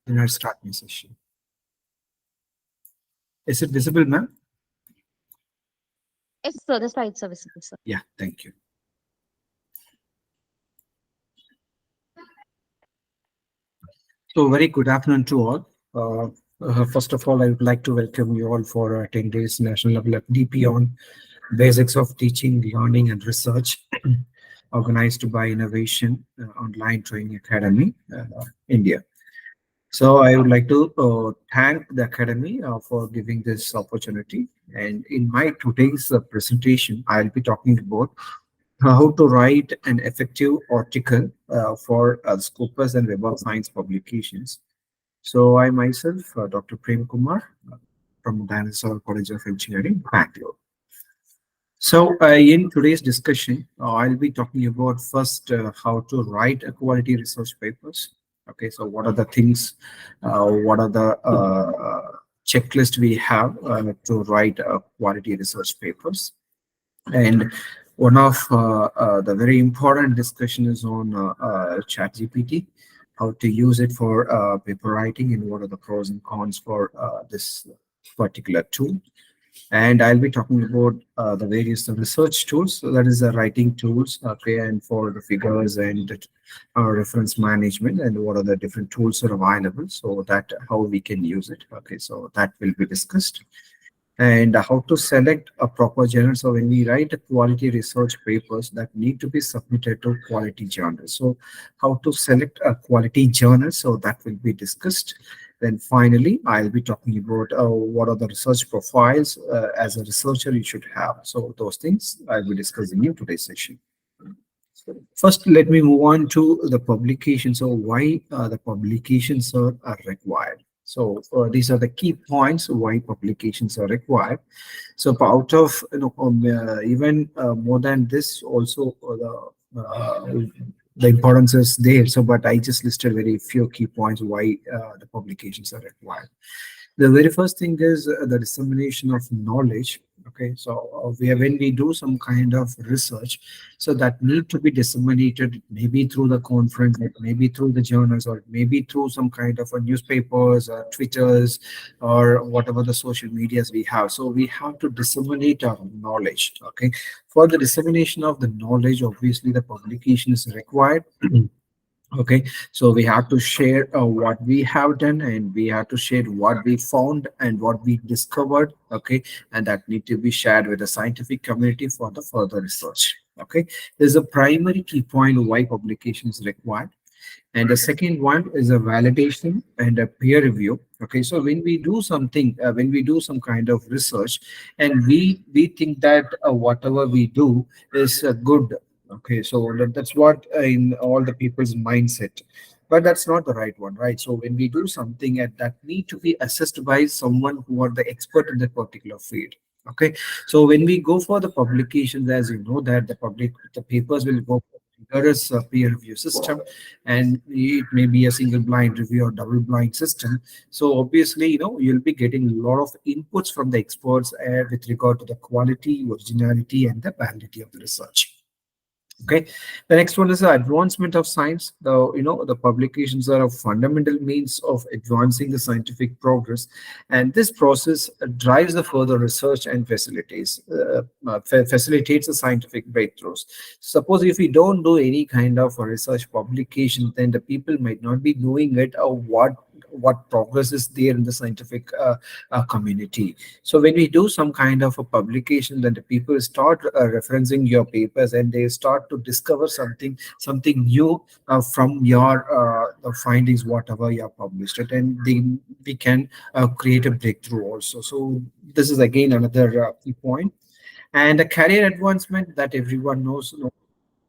Then I'll start my session. Is it visible, ma'am? Yes, sir. The slides are visible, sir. Yeah, thank you. So very good afternoon to all. First of all, I would like to welcome you all for 10 days national level DP on basics of teaching, learning and research organized by Innovation Online Training Academy, India. So I would like to thank the Academy for giving this opportunity. And in my today's presentation, I'll be talking about how to write an effective article for Scopus and Web of Science publications. So I myself, Dr. Prem Kumar from Dinosaur College of Engineering, Bangalore. So in today's discussion, I'll be talking about first how to write a quality research papers. Okay, so what are the things, what are the checklist we have to write quality research papers? And one of the very important discussion is on ChatGPT, how to use it for paper writing and what are the pros and cons for this particular tool. And I'll be talking about the various research tools. So that is the writing tools, okay, and for the figures and reference management and what are the different tools are available. So that how we can use it. Okay, so that will be discussed. And how to select a proper journal. So when we write a quality research papers that need to be submitted to quality journals. So how to select a quality journal. So that will be discussed. Then finally, I'll be talking about what are the research profiles as a researcher you should have. So those things I'll be discussing in today's session. First, let me move on to the publication. So why the publications are required. So these are the key points why publications are required. So out of even more than this, also the importance is there. So, but I just listed very few key points why the publications are required. The very first thing is the dissemination of knowledge. Okay, so when we do some kind of research, so that need to be disseminated maybe through the conference, maybe through the journals, or maybe through some kind of a newspapers or Twitters or whatever the social medias we have. So we have to disseminate our knowledge. Okay, for the dissemination of the knowledge, obviously the publication is required. Okay, so we have to share what we have done, and we have to share what we found and what we discovered. Okay, and that need to be shared with the scientific community for the further research. Okay, there's a primary key point why publication is required. And the second one is a validation and a peer review. Okay, so when we do something, when we do some kind of research, and we think that whatever we do is good. Okay, so that's what in all the people's mindset, but that's not the right one, right? So when we do something and that need to be assessed by someone who are the expert in that particular field. Okay, so when we go for the publications, as you know, that the papers will go for rigorous peer review system, and it may be a single blind review or double blind system. So obviously, you'll be getting a lot of inputs from the experts with regard to the quality, originality, and the validity of the research. Okay, the next one is the advancement of science. The publications are a fundamental means of advancing the scientific progress, and this process drives the further research and facilitates the scientific breakthroughs. Suppose if we don't do any kind of a research publication, then the people might not be knowing it or what progress is there in the scientific community. So when we do some kind of a publication, then the people start referencing your papers, and they start to discover something new from your findings, whatever you have published it, and we can create a breakthrough also. So this is again another key point. And the career advancement that everyone knows.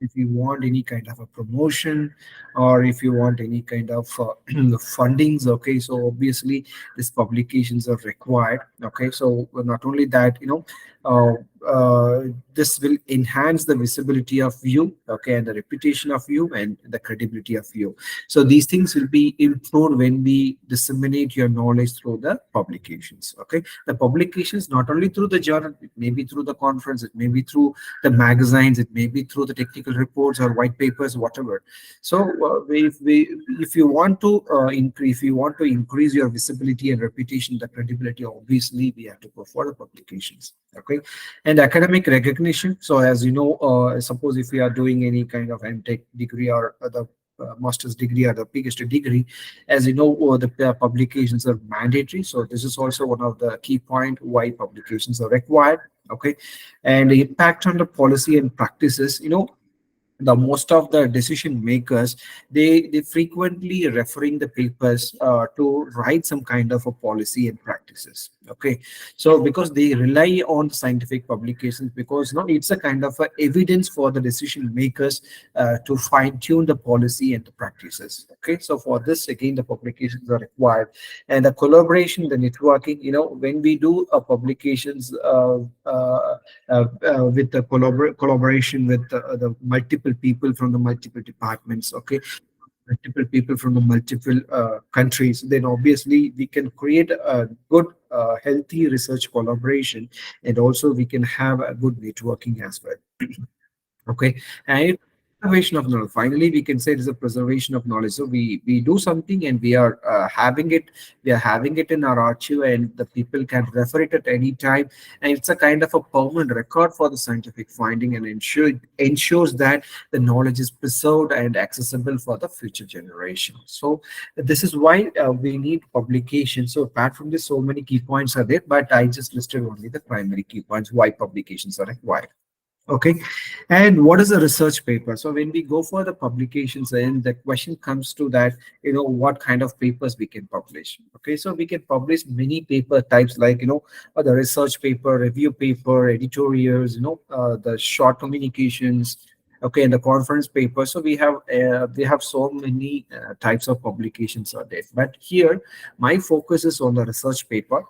If you want any kind of a promotion, or if you want any kind of fundings, okay, so obviously these publications are required. Okay, so not only that, this will enhance the visibility of you, okay, and the reputation of you and the credibility of you. So these things will be improved when we disseminate your knowledge through the publications. Okay, the publications not only through the journal, it may be through the conference, it may be through the magazines, it may be through the technical reports or white papers, whatever. So if you want to increase your visibility and reputation, the credibility, obviously we have to go for the publications. Okay, and academic recognition. So as you know, suppose if you are doing any kind of MTech degree or the master's degree or the PhD degree, as you know, the publications are mandatory. So this is also one of the key point why publications are required. Okay, and the impact on the policy and practices. The most of the decision makers, they frequently referring the papers to write some kind of a policy and practices. Okay, so because they rely on scientific publications, because no, it's a kind of a evidence for the decision makers to fine tune the policy and the practices. Okay, so for this again the publications are required, and the collaboration, the networking. When we do publications with the collaboration with the multiple people from the multiple departments, okay, multiple people from the multiple countries, then obviously we can create a good healthy research collaboration, and also we can have a good networking as well. Okay, and preservation of knowledge. Finally, we can say it is a preservation of knowledge. So we do something and we are having it. We are having it in our archive, and the people can refer it at any time. And it's a kind of a permanent record for the scientific finding, and ensures that the knowledge is preserved and accessible for the future generation. So this is why we need publication. So apart from this, so many key points are there, but I just listed only the primary key points why publications are required. Okay, and what is a research paper? So when we go for the publications, and the question comes to that, what kind of papers we can publish. Okay, so we can publish many paper types, like the research paper, review paper, editorials, the short communications. Okay, and the conference paper. So we have so many types of publications are there. But here, my focus is on the research paper.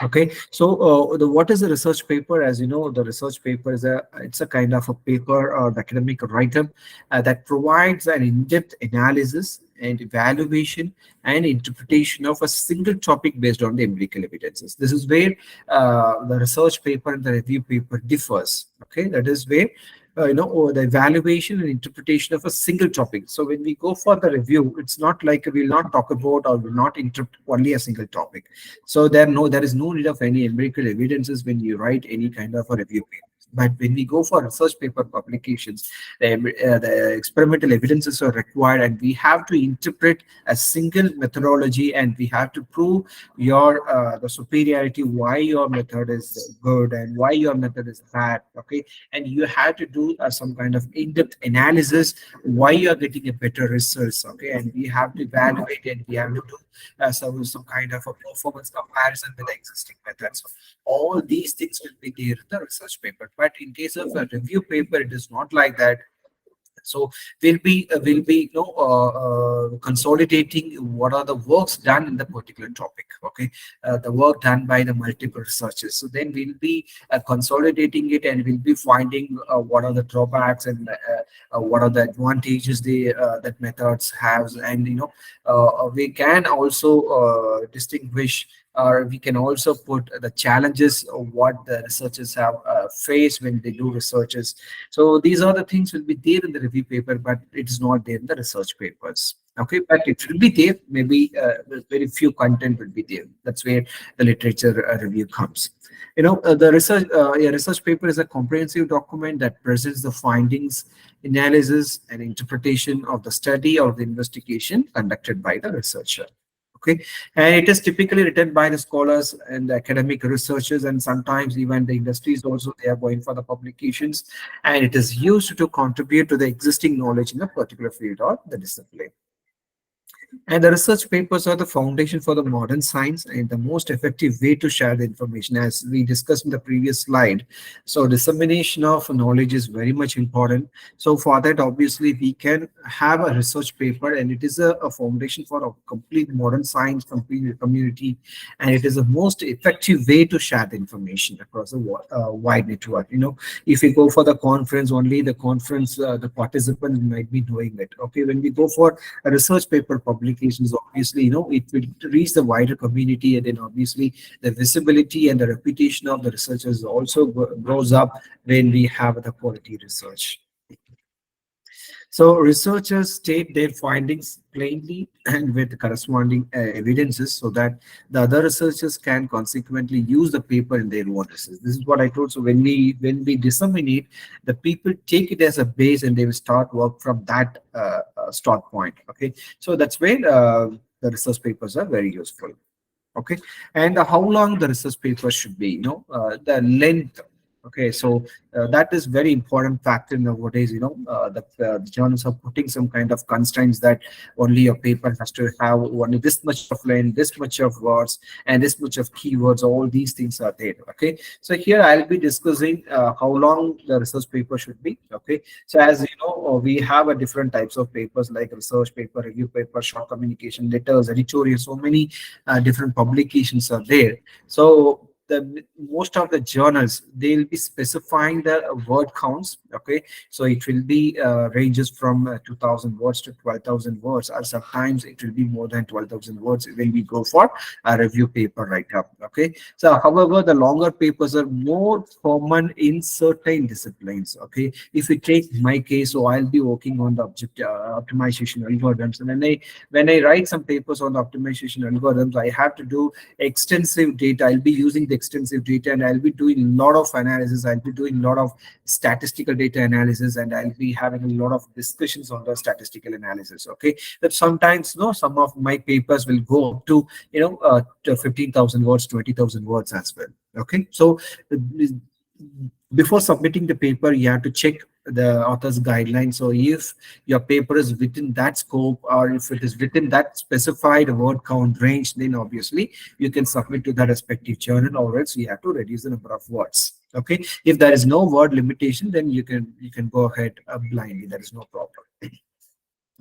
Okay, so what is a research paper? As you know, the research paper it's a kind of a paper or academic write-up that provides an in-depth analysis and evaluation and interpretation of a single topic based on the empirical evidences. This is where the research paper and the review paper differs. Okay, that is where or the evaluation and interpretation of a single topic. So when we go for the review, it's not like we'll not talk about or will not interpret only a single topic. So there is no need of any empirical evidences when you write any kind of a review paper. But when we go for research paper publications, the experimental evidences are required, and we have to interpret a single methodology, and we have to prove your the superiority, why your method is good and why your method is bad. Okay, and you have to do some kind of in-depth analysis why you are getting a better results. Okay, and we have to evaluate, and we have to do some kind of a performance comparison with the existing methods. All these things will be there in the research paper. But in case of a review paper, it is not like that. So we'll be consolidating what are the works done in the particular topic. Okay, the work done by the multiple researchers. So then we'll be consolidating it, and we'll be finding what are the drawbacks, and what are the advantages that methods have. And we can also distinguish, or we can also put the challenges of what the researchers have faced when they do researches. So these are the things will be there in the review paper, but it is not there in the research papers. Okay, but it will be there. Maybe very few content will be there. That's where the literature review comes. The research paper is a comprehensive document that presents the findings, analysis, and interpretation of the study or the investigation conducted by the researcher. Okay, and it is typically written by the scholars and the academic researchers, and sometimes even the industries also, they are going for the publications, and it is used to contribute to the existing knowledge in a particular field or the discipline. And the research papers are the foundation for the modern science and the most effective way to share the information, as we discussed in the previous slide. So dissemination of knowledge is very much important. So for that, obviously, we can have a research paper, and it is a foundation for a complete modern science complete community, and it is the most effective way to share the information across a wide network. If we go for the conference, only the conference, the participants might be doing it. Okay, when we go for a research paper publications, obviously, it will reach the wider community, and then obviously the visibility and the reputation of the researchers also grows up when we have the quality research. So researchers state their findings plainly and with corresponding evidences, so that the other researchers can consequently use the paper in their own research. This is what I told. So when we disseminate, the people take it as a base and they will start work from that start point. Okay, so that's where the research papers are very useful. Okay, and how long the research paper should be, the length. Okay, so that is very important factor nowadays. The journals are putting some kind of constraints that only your paper has to have only this much of length, this much of words, and this much of keywords. All these things are there. Okay, so here I'll be discussing how long the research paper should be. Okay, so as you know, we have a different types of papers like research paper, review paper, short communication letters, editorial. So many different publications are there. So the most of the journals, they'll be specifying the word counts. Okay, so it will be ranges from 2000 words to 12,000 words, or sometimes it will be more than 12,000 words when we go for a review paper write-up. Okay, so however, the longer papers are more common in certain disciplines. Okay, if you take my case, so I'll be working on the object optimization algorithms, and when I write some papers on the optimization algorithms, I have to do extensive data. I'll be using the extensive data, and I'll be doing a lot of analysis. I'll be doing a lot of statistical data analysis, and I'll be having a lot of discussions on the statistical analysis. Okay, that sometimes, some of my papers will go up to 15,000 words, 20,000 words as well. Okay, so uh, before submitting the paper, you have to check the author's guidelines. So if your paper is within that scope, or if it is within that specified word count range, then obviously you can submit to the respective journal, or else you have to reduce the number of words. Okay, if there is no word limitation, then you can go ahead blindly. There is no problem.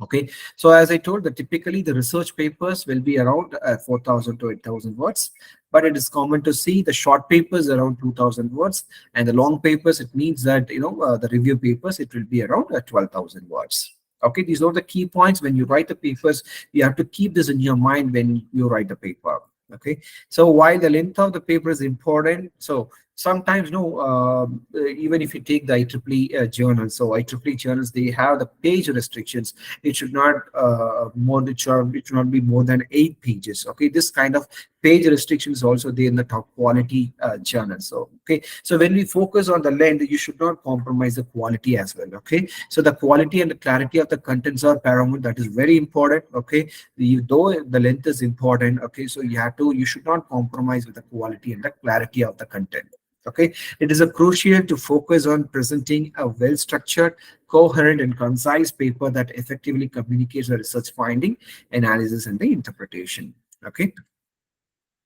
Okay, so as I told, that typically the research papers will be around 4,000 to 8,000 words, but it is common to see the short papers around 2,000 words, and the long papers, it means that the review papers, it will be around 12,000 words. Okay, these are the key points when you write the papers. You have to keep this in your mind when you write the paper. Okay, so while the length of the paper is important, so sometimes, no, even if you take the IEEE journals, so IEEE journals, they have the page restrictions. It should not it should not be more than 8 pages. Okay, this kind of page restrictions also there in the top quality journals. So okay, so when we focus on the length, you should not compromise the quality as well. Okay, so the quality and the clarity of the contents are paramount. That is very important. Okay, though the length is important. Okay, so you should not compromise with the quality and the clarity of the content. Okay, it is a crucial to focus on presenting a well-structured, coherent, and concise paper that effectively communicates the research finding, analysis, and the interpretation. Okay,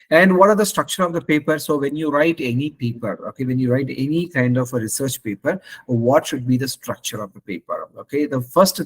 and what are the structure of the paper? So when you write any paper, okay, when you write any kind of a research paper, what should be the structure of the paper? Okay, the first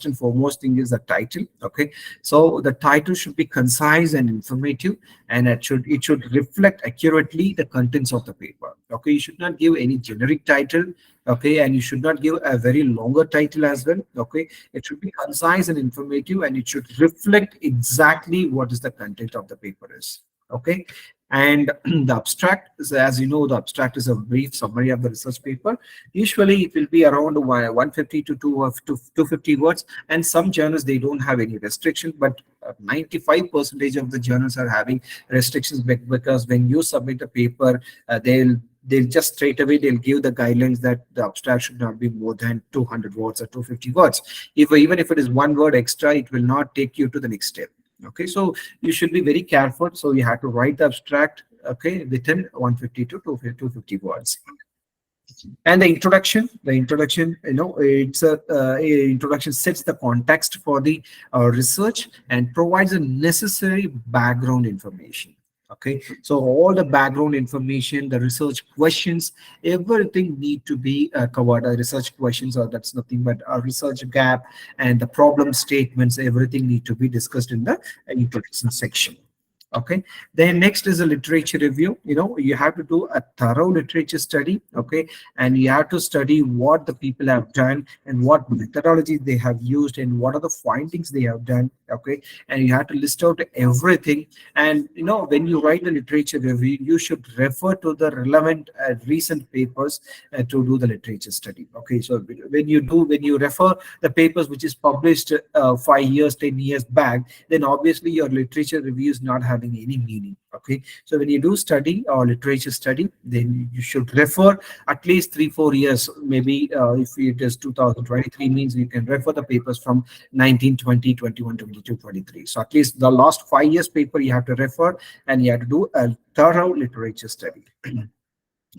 and foremost thing is the title. Okay, so the title should be concise and informative, and it should reflect accurately the contents of the paper. Okay, you should not give any generic title. Okay, and you should not give a very longer title as well. Okay, it should be concise and informative, and it should reflect exactly what is the content of the paper is. Okay, and the abstract is, as you know, the abstract is a brief summary of the research paper. Usually it will be around 150 to 250 words, and some journals, they don't have any restriction, but 95% of the journals are having restrictions, because when you submit a paper, they'll just straight away they'll give the guidelines that the abstract should not be more than 200 words or 250 words. Even if it is one word extra, it will not take you to the next step. Okay, so you should be very careful. So you have to write the abstract, okay, within 150 to 250 words. And the introduction, it's a introduction sets the context for the research and provides a necessary background information. Okay, so all the background information, the research questions, everything need to be covered. Research questions, or that's nothing but a research gap, and the problem statements, everything need to be discussed in the introduction section. Okay, then next is a literature review. You have to do a thorough literature study. Okay, and you have to study what the people have done and what methodologies they have used and what are the findings they have done. Okay, and you have to list out everything. And when you write the literature review, you should refer to the relevant recent papers to do the literature study. Okay, so when you refer the papers which is published 5 years, 10 years back, then obviously your literature review is not having any meaning. Okay, so when you do study or literature study, then you should refer at least 3 4 years. Maybe if it is 2023, means you can refer the papers from 19, 20, 21, 22, 23. So at least the last 5 years paper you have to refer, and you have to do a thorough literature study.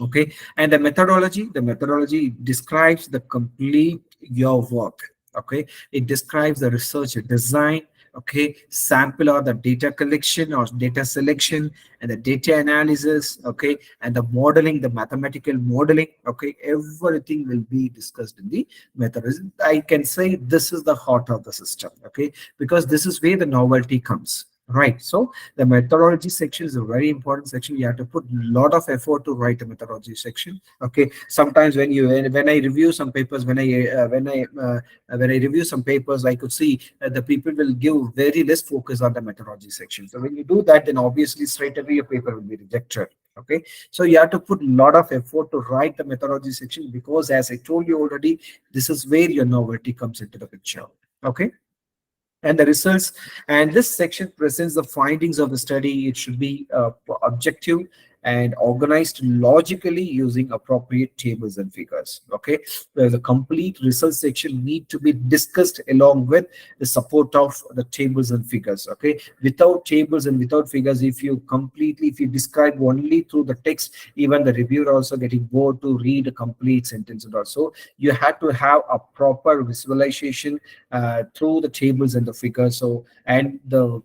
Okay, and the methodology describes the complete your work. Okay, it describes the research design. Okay, sample or the data collection or data selection, and the data analysis. Okay, and the modeling, the mathematical modeling. Okay, everything will be discussed in the methodology. I can say this is the heart of the system. Okay, because this is where the novelty comes. Right. So the methodology section is a very important section. You have to put a lot of effort to write the methodology section. Okay. Sometimes when I review some papers, when I review some papers, I could see the people will give very less focus on the methodology section. So when you do that, then obviously straight away your paper will be rejected. Okay. So you have to put a lot of effort to write the methodology section, because as I told you already, this is where your novelty comes into the picture. Okay, and the results. And this section presents the findings of the study. It should be objective and organized logically using appropriate tables and figures. Okay, where the complete results section need to be discussed along with the support of the tables and figures. Okay, without tables and without figures, if you describe only through the text, even the reviewer also getting bored to read a complete sentence. And also you have to have a proper visualization through the tables and the figures. So, and the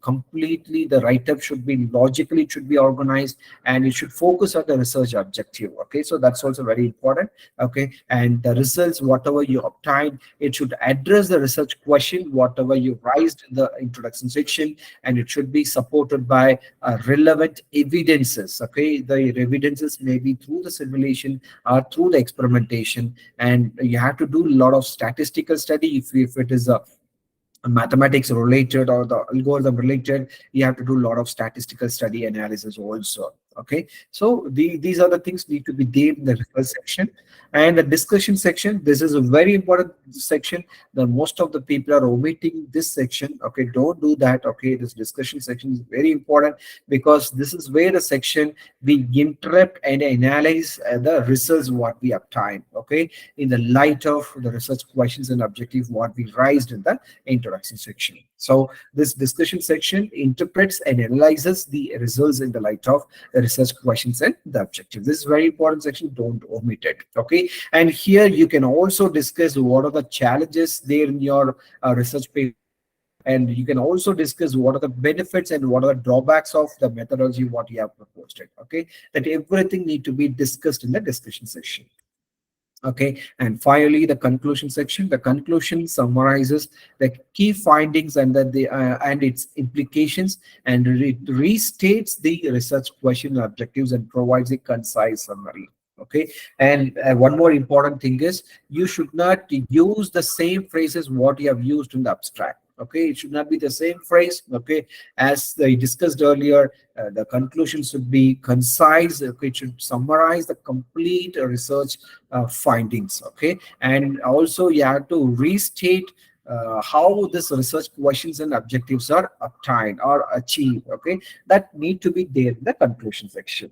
write-up should be logically, it should be organized, and it should focus on the research objective. Okay, so that's also very important. Okay, and the results, whatever you obtain, it should address the research question, whatever you raised in the introduction section, and it should be supported by relevant evidences. Okay, the evidences may be through the simulation or through the experimentation, and you have to do a lot of statistical study. If it is a mathematics related or the algorithm related, you have to do a lot of statistical study analysis also. Okay, so these are the things need to be there in the research section. And the discussion section, this is a very important section. The most of the people are omitting this section. Okay, don't do that. Okay, this discussion section is very important, because this is where the section we interrupt and analyze the results what we obtain. Okay, in the light of the research questions and objectives what we raised in the introduction section. So this discussion section interprets and analyzes the results in the light of the research questions and the objective. This is very important section. Don't omit it. Okay, and here you can also discuss what are the challenges there in your research paper, and you can also discuss what are the benefits and what are the drawbacks of the methodology what you have proposed it. Okay, that everything need to be discussed in the discussion section. Okay, and finally the conclusion section. The conclusion summarizes the key findings and and its implications, and restates the research question objectives and provides a concise summary. Okay, and one more important thing is, you should not use the same phrases what you have used in the abstract. Okay, it should not be the same phrase. Okay, as I discussed earlier, the conclusion should be concise. Okay, it should summarize the complete research findings. Okay, and also you have to restate how this research questions and objectives are obtained or achieved. Okay, that need to be there in the conclusion section.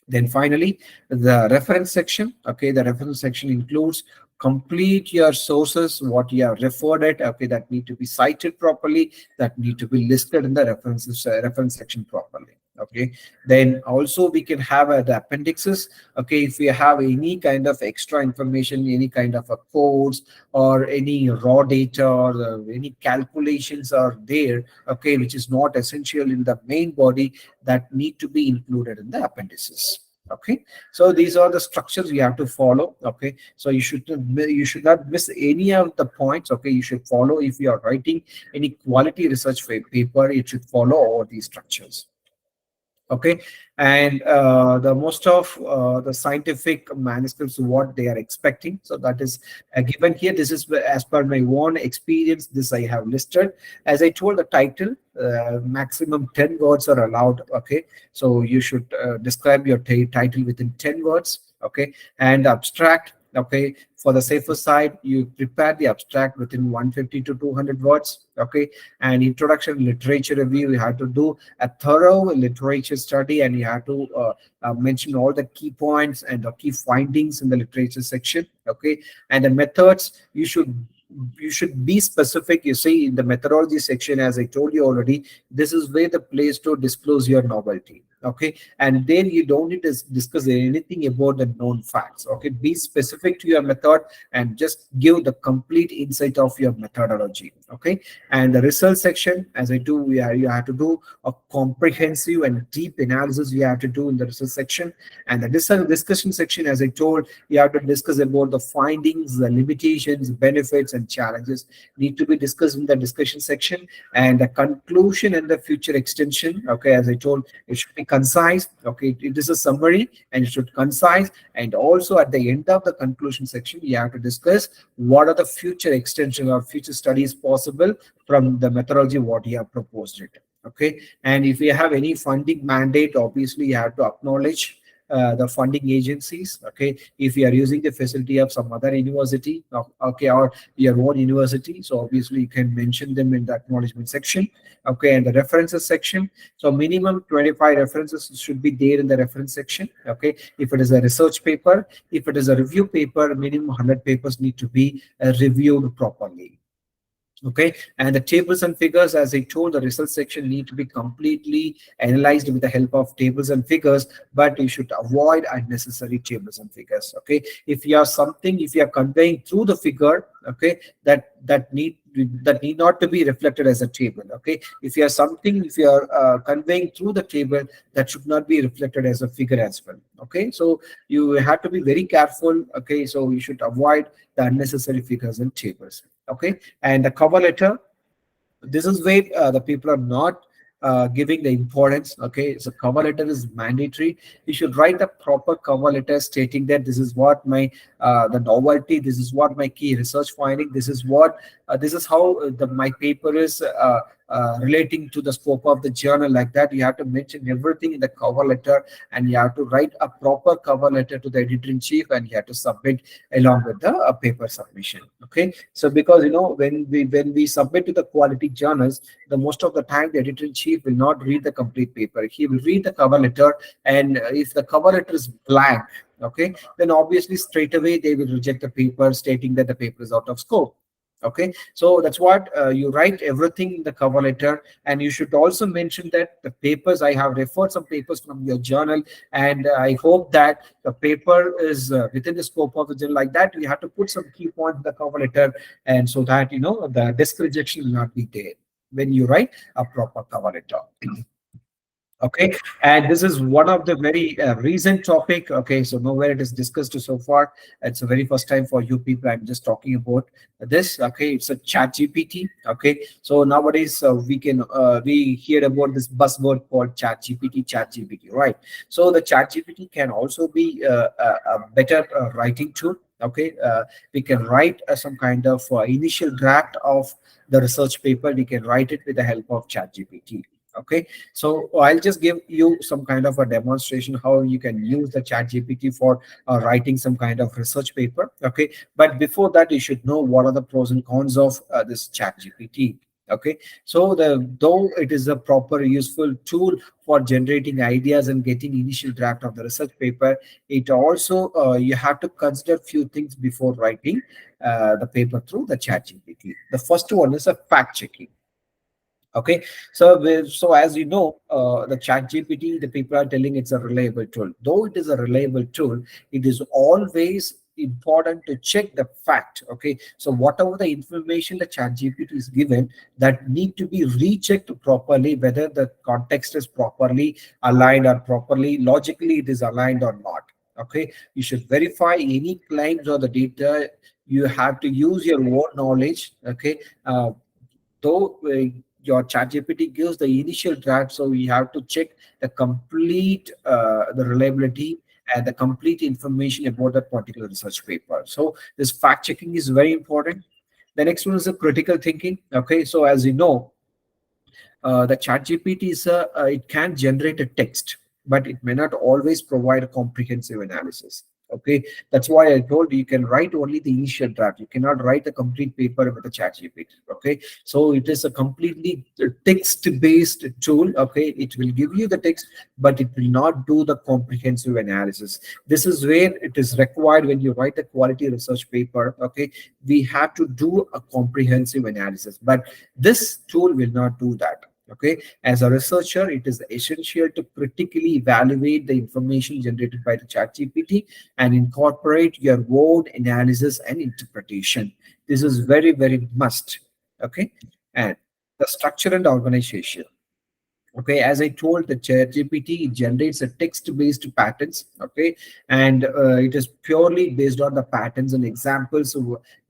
Then finally, the reference section. Okay, the reference section includes complete your sources, what you have referred at. Okay, that need to be cited properly, that need to be listed in the reference section properly. Okay. Okay, then also we can have the appendixes. Okay, if we have any kind of extra information, any kind of a codes or any raw data or any calculations are there, okay, which is not essential in the main body, that need to be included in the appendices. Okay, so these are the structures you have to follow. Okay, so you should not miss any of the points. Okay, you should follow. If you are writing any quality research paper, it should follow all these structures. Okay, and the most of the scientific manuscripts what they are expecting, so that is given here. This is as per my own experience, this I have listed. As I told, the title, maximum 10 words are allowed. Okay, so you should describe your title within 10 words. Okay, and abstract, okay, for the safer side, you prepare the abstract within 150 to 200 words. Okay, and introduction literature review, you have to do a thorough literature study, and you have to mention all the key points and the key findings in the literature section. Okay, and the methods, you should be specific. You see, in the methodology section, as I told you already, this is where the place to disclose your novelty. Okay, and then you don't need to discuss anything about the known facts. Okay, be specific to your method and just give the complete insight of your methodology. Okay, and the result section, as I do, you have to do a comprehensive and deep analysis. You have to do in the result section, and the discussion section, as I told, you have to discuss about the findings, the limitations, benefits, and challenges need to be discussed in the discussion section, and the conclusion and the future extension. Okay, as I told, it should be concise. Okay, it is a summary, and it should concise. And also at the end of the conclusion section, you have to discuss what are the future extension or future studies possible from the methodology what you have proposed it. Okay, and if you have any funding mandate, obviously you have to acknowledge the funding agencies. Okay, if you are using the facility of some other university, okay, or your own university, so obviously you can mention them in the acknowledgement section. Okay, and the references section, so minimum 25 references should be there in the reference section. Okay, if it is a research paper, if it is a review paper, minimum 100 papers need to be reviewed properly. Okay, and the tables and figures, as I told, the result section need to be completely analyzed with the help of tables and figures, but you should avoid unnecessary tables and figures. Okay, if you are conveying through the figure, okay, that need not to be reflected as a table. Okay, if you are conveying through the table, that should not be reflected as a figure as well. Okay, so you have to be very careful. Okay, so you should avoid the unnecessary figures and tables. Okay, and the cover letter, this is where the people are not giving the importance. Okay, so cover letter is mandatory. You should write a proper cover letter stating that this is what my the novelty, this is what my key research finding, this is how my paper is relating to the scope of the journal. Like that, you have to mention everything in the cover letter, and you have to write a proper cover letter to the editor-in-chief, and you have to submit along with the paper submission. Okay, so because when we submit to the quality journals, the most of the time the editor-in-chief will not read the complete paper. He will read the cover letter, and if the cover letter is blank, okay, then obviously straight away they will reject the paper, stating that the paper is out of scope. Okay, so that's what you write everything in the cover letter, and you should also mention that the papers, I have referred some papers from your journal, and I hope that the paper is within the scope of the journal. Like that, you have to put some key points in the cover letter, and so that the desk rejection will not be there when you write a proper cover letter. Okay, and this is one of the very recent topic. Okay, so nowhere it is discussed so far. It's the very first time for you people. I'm just talking about this. Okay, it's a chat GPT. Okay, so nowadays we hear about this buzzword called chat GPT, right? So the chat GPT can also be a better writing tool. Okay, we can write some kind of initial draft of the research paper. We can write it with the help of chat GPT. Okay, so I'll just give you some kind of a demonstration how you can use the chat GPT for writing some kind of research paper. Okay, but before that, you should know what are the pros and cons of this chat GPT. Okay, so though it is a proper useful tool for generating ideas and getting initial draft of the research paper, it also you have to consider few things before writing the paper through the chat GPT. The first one is a fact checking. Okay, so as you know, the chat gpt, the people are telling it's a reliable tool. Though it is a reliable tool, it is always important to check the fact. Okay, so whatever the information the chat gpt is given, that need to be rechecked properly, whether the context is properly aligned or properly logically it is aligned or not. Okay, you should verify any claims or the data. You have to use your own knowledge. Okay, though your ChatGPT gives the initial draft, so we have to check the complete the reliability and the complete information about that particular research paper. So this fact checking is very important. The next one is the critical thinking. Okay, so as you know, the chat gpt is it can generate a text, but it may not always provide a comprehensive analysis. Okay, that's why I told you, you can write only the initial draft. You cannot write a complete paper with the chat gpt. Okay, so it is a completely text based tool. Okay, it will give you the text, but it will not do the comprehensive analysis. This is where it is required when you write a quality research paper. Okay, we have to do a comprehensive analysis, but this tool will not do that. Okay, as a researcher, it is essential to critically evaluate the information generated by the chat gpt and incorporate your own analysis and interpretation. This is very, very must. Okay, and the structure and organization. Okay, as I told, the ChatGPT, it generates a text-based patterns. Okay, and it is purely based on the patterns and examples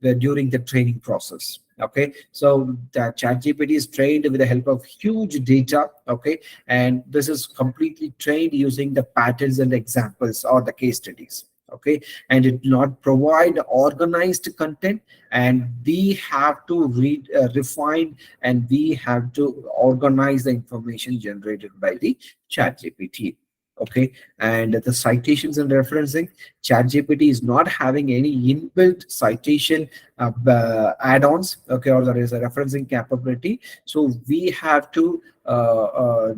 during the training process. Okay, so the ChatGPT is trained with the help of huge data. Okay, and this is completely trained using the patterns and examples or the case studies. Okay, and it not provide organized content, and we have to read refine, and we have to organize the information generated by the chat gpt. Okay, and the citations and referencing, chat gpt is not having any inbuilt citation add-ons. Okay, or there is a referencing capability, so we have to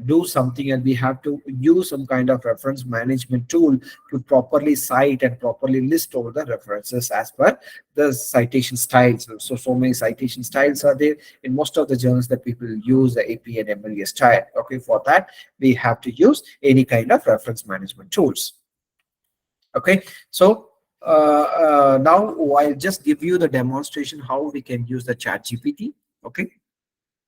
do something, and we have to use some kind of reference management tool to properly cite and properly list all the references as per the citation styles. So many citation styles are there in most of the journals that people use the AP and MLA style. Okay, for that we have to use any kind of reference management tools. Okay, so now I'll just give you the demonstration how we can use the chat GPT. Okay,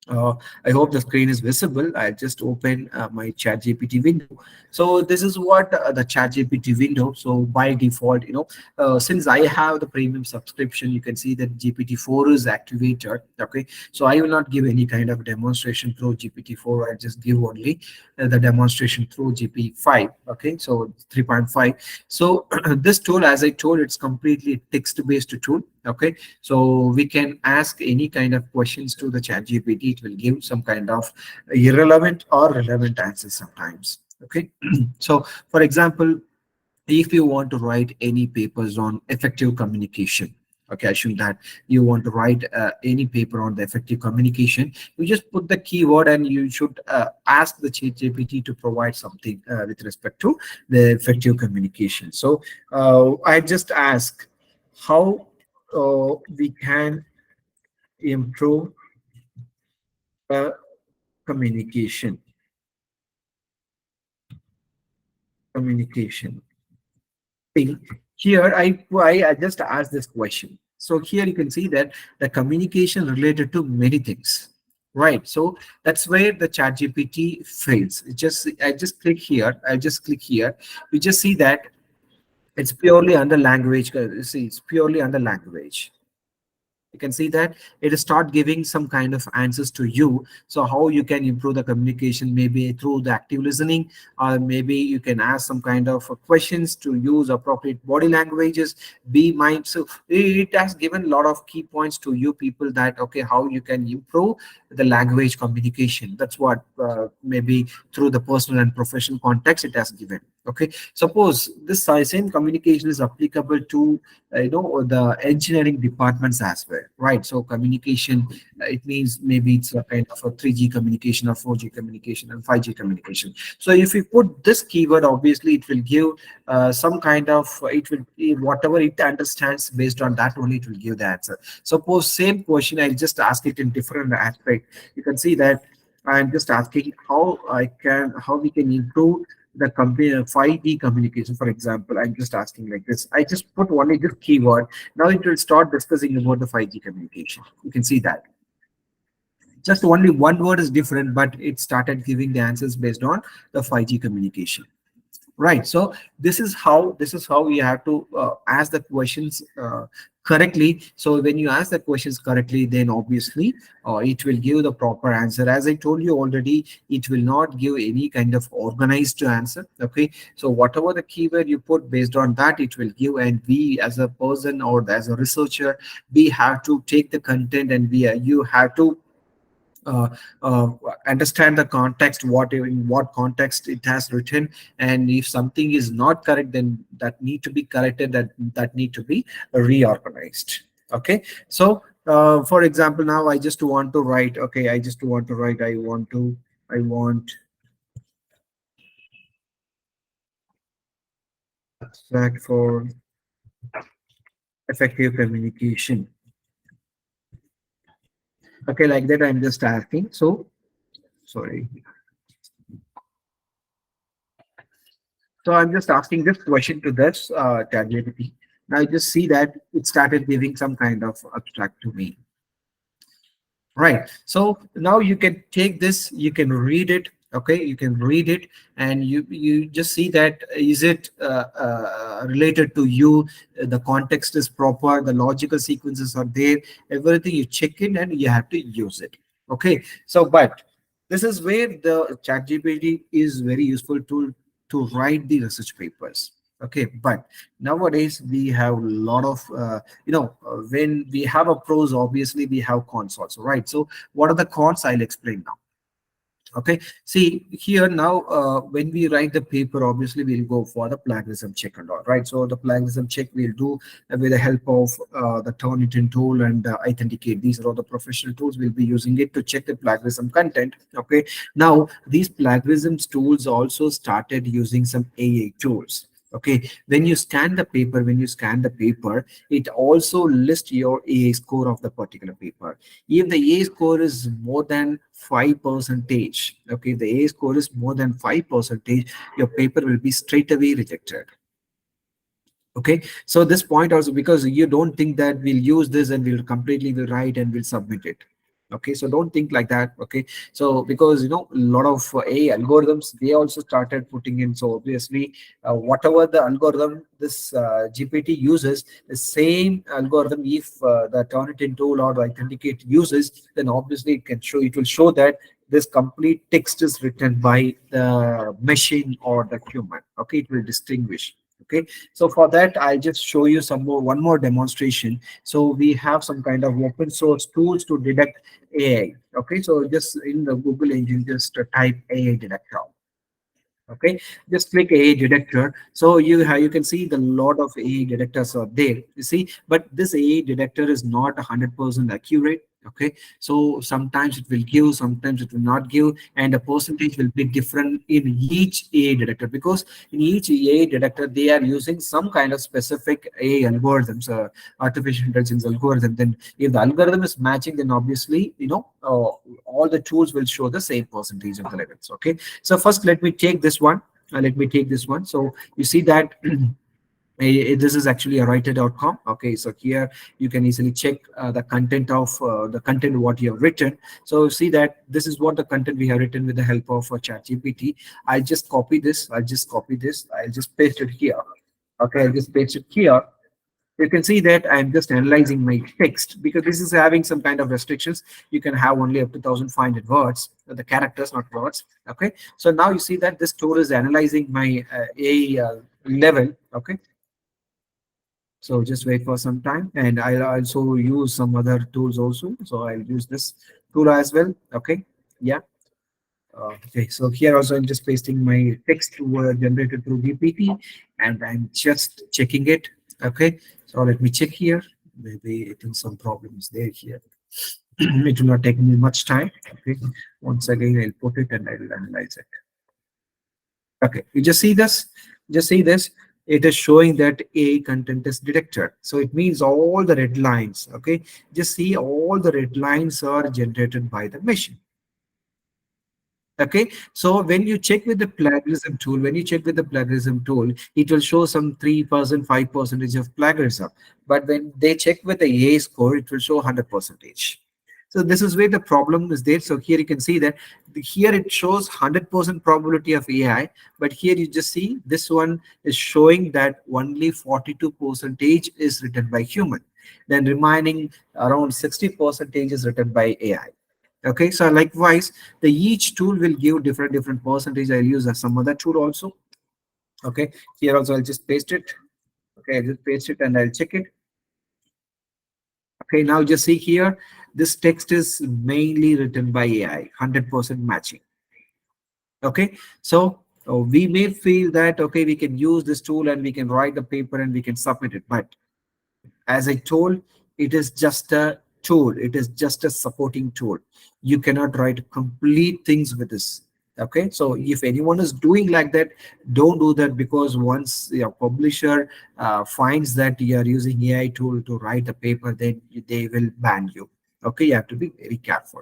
uh, I hope the screen is visible. I just open my chat GPT window. So this is what the chat GPT window. So by default, since I have the premium subscription, you can see that GPT-4 is activated. Okay, so I will not give any kind of demonstration through GPT-4. I just give only the demonstration through GPT-5. Okay, so 3.5. So this tool, as I told, it's completely text-based tool. Okay, so we can ask any kind of questions to the chat gpt. It will give some kind of irrelevant or relevant answers sometimes. Okay, so for example, if you want to write any papers on effective communication, okay, assume that you want to write any paper on the effective communication, you just put the keyword and you should ask the chat gpt to provide something with respect to the effective communication. So I just ask how we can improve uh, communication communication thing. Here I just asked this question. So here you can see that the communication related to many things, right? So that's where the chat gpt fails. I just click here, you just see that it's purely under language. See, it's purely under language. You can see that it will start giving some kind of answers to you. So how you can improve the communication, maybe through the active listening, or maybe you can ask some kind of questions to use appropriate body languages, be mind. So it has given a lot of key points to you people, that okay, how you can improve the language communication. That's what maybe through the personal and professional context it has given. Okay, suppose this same communication is applicable to the engineering departments as well, right? So communication, it means maybe it's a kind of a 3G communication or 4G communication and 5G communication. So if you put this keyword, obviously it will give some kind of, it will, whatever it understands, based on that only it will give the answer. Suppose same question, I'll just ask it in different aspect. You can see that I'm just asking how we can improve the 5G communication. For example, I'm just asking like this. I just put only this keyword. Now it will start discussing about the 5G communication. You can see that just only one word is different, but it started giving the answers based on the 5G communication. Right. So this is how you have to ask the questions correctly. So when you ask the questions correctly, then obviously it will give the proper answer. As I told you already, it will not give any kind of organized answer. Okay. So whatever the keyword you put based on that, it will give. And we as a person or as a researcher, we have to take the content and you have to uh, uh, understand the context, what in what context it has written, and if something is not correct, then that need to be corrected, that need to be reorganized. Okay, so for example, now I just want to write, okay, I just want to write, I want that for effective communication. Okay, like that I'm just asking. So sorry. So I'm just asking this question to this ChatGPT. Now I just see that it started giving some kind of abstract to me. Right. So now you can take this, you can read it. Okay, you can read it, and you just see that is it related to you. The context is proper, the logical sequences are there. Everything you check in, and you have to use it. Okay. So, but this is where the ChatGPT is very useful tool to write the research papers. Okay, but nowadays we have a lot of when we have a pros, obviously we have cons also, right? So what are the cons? I'll explain now. Okay, see here now, when we write the paper, obviously we'll go for the plagiarism check and all, right? So the plagiarism check we'll do with the help of the Turnitin tool and Authenticate. These are all the professional tools. We'll be using it to check the plagiarism content. Okay, now these plagiarism tools also started using some AI tools. Okay, when you scan the paper, it also lists your AI score of the particular paper. If the A score is more than 5%, okay, the A score is more than 5%, your paper will be straight away rejected. Okay, so this point also, because you don't think that we'll use this and we'll completely will write and we'll submit it. Okay, so don't think like that. Okay, so because a lot of AI algorithms, they also started putting in. So obviously whatever the algorithm this GPT uses, the same algorithm, if the Turnitin tool or the Authenticate uses, then obviously it will show that this complete text is written by the machine or the human. Okay, it will distinguish. Okay, so for that, I'll just show you one more demonstration. So we have some kind of open source tools to detect AI. Okay, so just in the Google engine, just type AI detector. Okay, just click AI detector. So you can see the lot of AI detectors are there. You see, but this AI detector is not 100% accurate. Okay, so sometimes it will give, sometimes it will not give, and the percentage will be different in each AI detector, because in each AI detector they are using some kind of specific AI algorithms, artificial intelligence algorithm. Then if the algorithm is matching, then obviously all the tools will show the same percentage of the levels. Okay, so first let me take this one. So you see that this is actually a writer.com. Okay, so here you can easily check the content of the content what you have written. So see that this is what the content we have written with the help of ChatGPT. I'll just paste it here. Okay, I'll just paste it here. You can see that I'm just analyzing my text, because this is having some kind of restrictions. You can have only up to 1,500 words, the characters, not words. Okay, so now you see that this tool is analyzing my a level. Okay, so just wait for some time, and I'll also use some other tools also. So I'll use this tool as well. Okay, yeah. Okay, so here also I'm just pasting my text generated through GPT, and I'm just checking it. Okay, so let me check here. Maybe I think some problems there here. It will not take me much time. Okay, once again I'll put it and I'll analyze it. Okay, you just see this. Just see this. It is showing that a content is detected. So it means all the red lines. Okay, just see all the red lines are generated by the machine. Okay, so when you check with the plagiarism tool, it will show some 3%, 5% of plagiarism. But when they check with the AI score, it will show 100%. So this is where the problem is there. So here you can see that here it shows 100% probability of AI, but here you just see this one is showing that only 42% is written by human. Then remaining around 60% is written by AI. Okay, so likewise, the each tool will give different percentage. I'll use some other tool also. Okay, here also I'll just paste it. Okay, I'll just paste it and I'll check it. Okay, now just see here, this text is mainly written by AI, 100% matching. Okay, so we may feel that okay, we can use this tool and we can write the paper and we can submit it, but as I told, it is just a tool. It is just a supporting tool. You cannot write complete things with this. Okay, so if anyone is doing like that, don't do that, because once your publisher finds that you are using AI tool to write a paper, then they will ban you. Okay, you have to be very careful.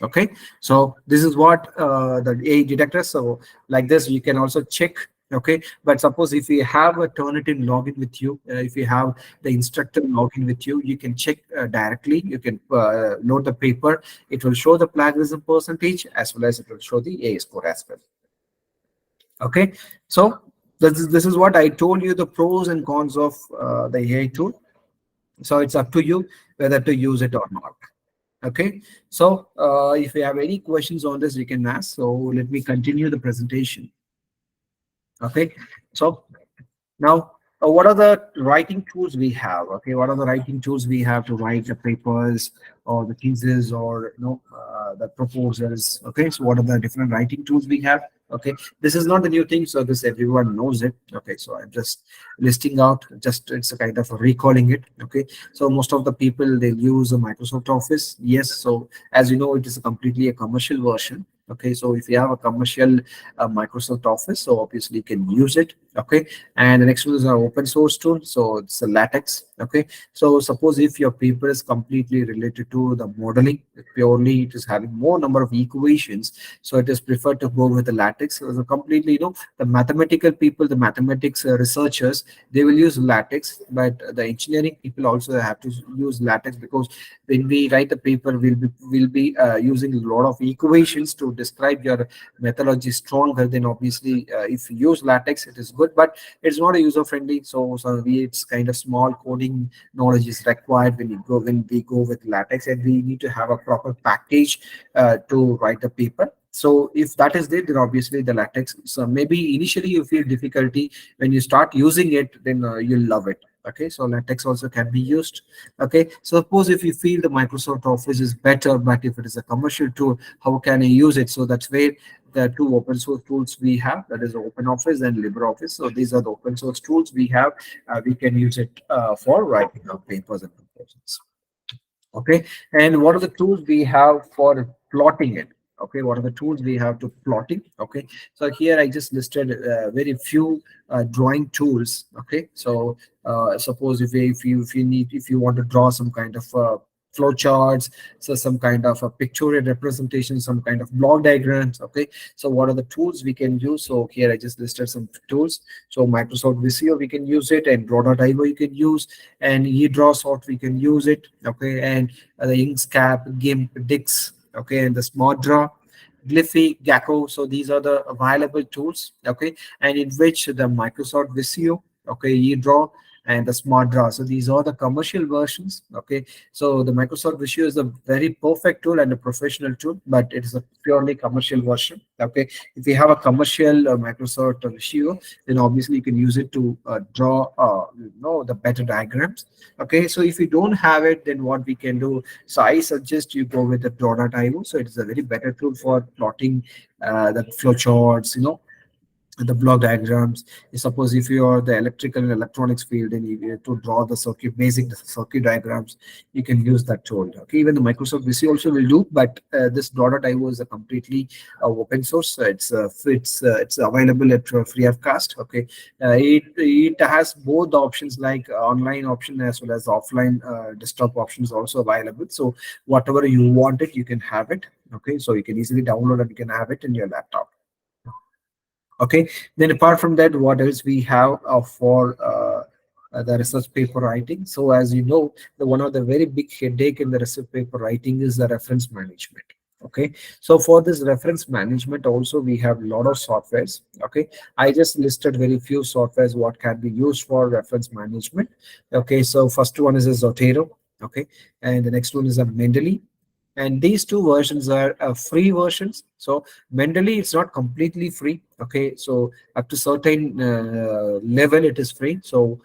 Okay, so this is what the AI detector. So like this you can also check. Okay, but suppose if you have a Turnitin login with you, if you have the instructor login with you, you can check directly. You can load the paper. It will show the plagiarism percentage as well as it will show the AI score as well. Okay, so this is what I told you, the pros and cons of the AI tool. So it's up to you whether to use it or not. Okay, so if you have any questions on this, you can ask. So let me continue the presentation. Okay, so now, what are the writing tools we have? Okay, what are the writing tools we have to write the papers or the thesis or the proposals? Okay, so what are the different writing tools we have? Okay, this is not a new thing, so this everyone knows it. Okay, so I'm just listing out, just it's a kind of recalling it. Okay, so most of the people they use a Microsoft Office. Yes, so as you know, it is completely a commercial version. Okay, so if you have a commercial Microsoft Office, so obviously you can use it. Okay, and the next one is our open source tool, so it's a latex. Okay, so suppose if your paper is completely related to the modeling, purely it is having more number of equations, so it is preferred to go with the latex. So completely, the mathematical people, the mathematics researchers, they will use latex, but the engineering people also have to use latex, because when we write the paper, we'll be using a lot of equations to describe your methodology stronger. Then obviously if you use latex, it is good, but it's not a user friendly. So it's kind of small coding knowledge is required when we go with latex, and we need to have a proper package to write the paper. So if that is there, then obviously the latex. So maybe initially you feel difficulty. When you start using it, then you'll love it. Okay, so latex also can be used. Okay, so suppose if you feel the Microsoft Office is better, but if it is a commercial tool, how can I use it? So that's where the two open source tools we have, that is OpenOffice and LibreOffice. So these are the open source tools we have. We can use it for writing our papers and proposals. Okay, and what are the tools we have for plotting it? Okay, what are the tools we have to plotting? Okay, so here I just listed very few drawing tools. Okay, so suppose if you want to draw some kind of flow charts, so some kind of a pictorial representation, some kind of block diagrams. Okay, so what are the tools we can use? So here I just listed some tools. So Microsoft Visio we can use it, and draw.io you can use, and eDraw sort we can use it. Okay, and the Inkscape, GIMP, Dix. Okay, and the Smart Draw, Glyphy, Gecko. So these are the available tools. Okay, and in which the Microsoft Visio, okay, eDraw, and the Smart Draw. So these are the commercial versions. Okay, so the Microsoft Visio is a very perfect tool and a professional tool, but it is a purely commercial version. Okay, if you have a commercial Microsoft Visio, then obviously you can use it to draw the better diagrams. Okay, so if you don't have it, then what we can do, so I suggest you go with the draw.io. So it is a very better tool for plotting the flowcharts, the block diagrams. Suppose if you are the electrical and electronics field and you to draw the basic circuit diagrams, you can use that tool. Okay, even the Microsoft VC also will do, but this .io is a completely open source. It's available at free of cost. Okay, it has both the options like online option as well as offline desktop options also available. So whatever you want it, you can have it. Okay, so you can easily download and you can have it in your laptop. Okay, then apart from that, what else we have for the research paper writing? So as you know, the one of the very big headache in the research paper writing is the reference management. Okay, so for this reference management also we have a lot of softwares. Okay, I just listed very few softwares what can be used for reference management. Okay, so first one is a Zotero. Okay, and the next one is a Mendeley, and these two versions are free versions. So Mendeley, it's not completely free. Okay, so up to certain level it is free. So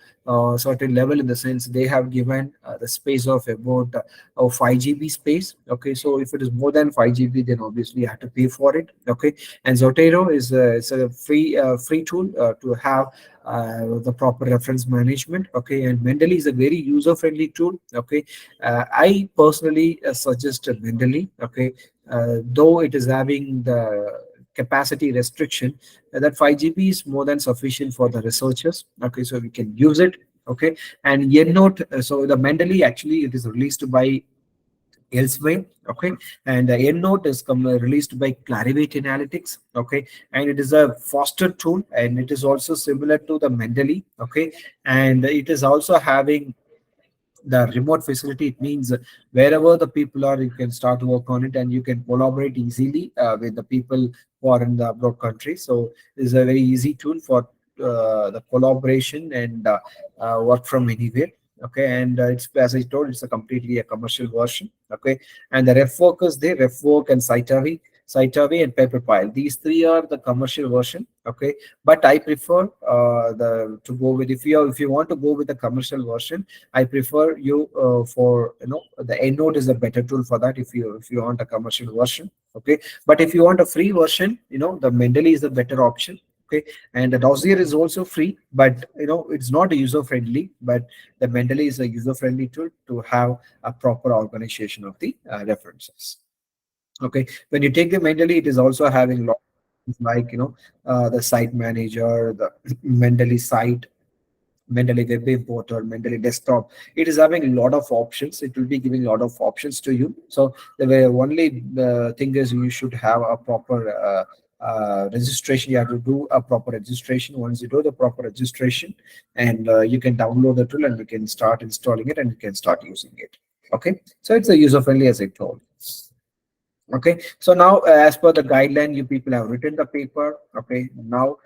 certain level in the sense they have given the space of about 5 GB space. Okay, so if it is more than 5 GB, then obviously you have to pay for it. Okay, and Zotero is it's a free tool to have the proper reference management. Okay, and Mendeley is a very user friendly tool. Okay, I personally suggest Mendeley. Okay, though it is having the capacity restriction, that 5 GB is more than sufficient for the researchers. Okay, so we can use it. Okay, and EndNote, so the Mendeley actually it is released by elsewhere. Okay, and the EndNote is released by Clarivate Analytics. Okay, and it is a faster tool, and it is also similar to the Mendeley. Okay, and it is also having the remote facility. It means wherever the people are, you can start work on it and you can collaborate easily with the people who are in the abroad country. So it's a very easy tool for the collaboration and work from anywhere. Okay, and it's, as I told, it's a completely a commercial version. Okay, and the ref work is there, ref work and Citavi and Paperpile. These three are the commercial version. Okay, but I prefer the to go with, if you want to go with the commercial version, I prefer you for, the EndNote is a better tool for that if you want a commercial version. Okay, but if you want a free version, the Mendeley is the better option. Okay, and the Dossier is also free, but it's not user friendly. But the Mendeley is a user friendly tool to have a proper organization of the references. Okay, when you take the Mendeley, it is also having lots like the site manager, the Mendeley site, Mendeley web importer, Mendeley desktop. It is having a lot of options. It will be giving a lot of options to you. So the only thing is you should have a proper registration. You have to do a proper registration. Once you do the proper registration, and you can download the tool and you can start installing it and you can start using it. Okay, so it's a user friendly as I told. Okay, so now as per the guideline, you people have written the paper. Okay, now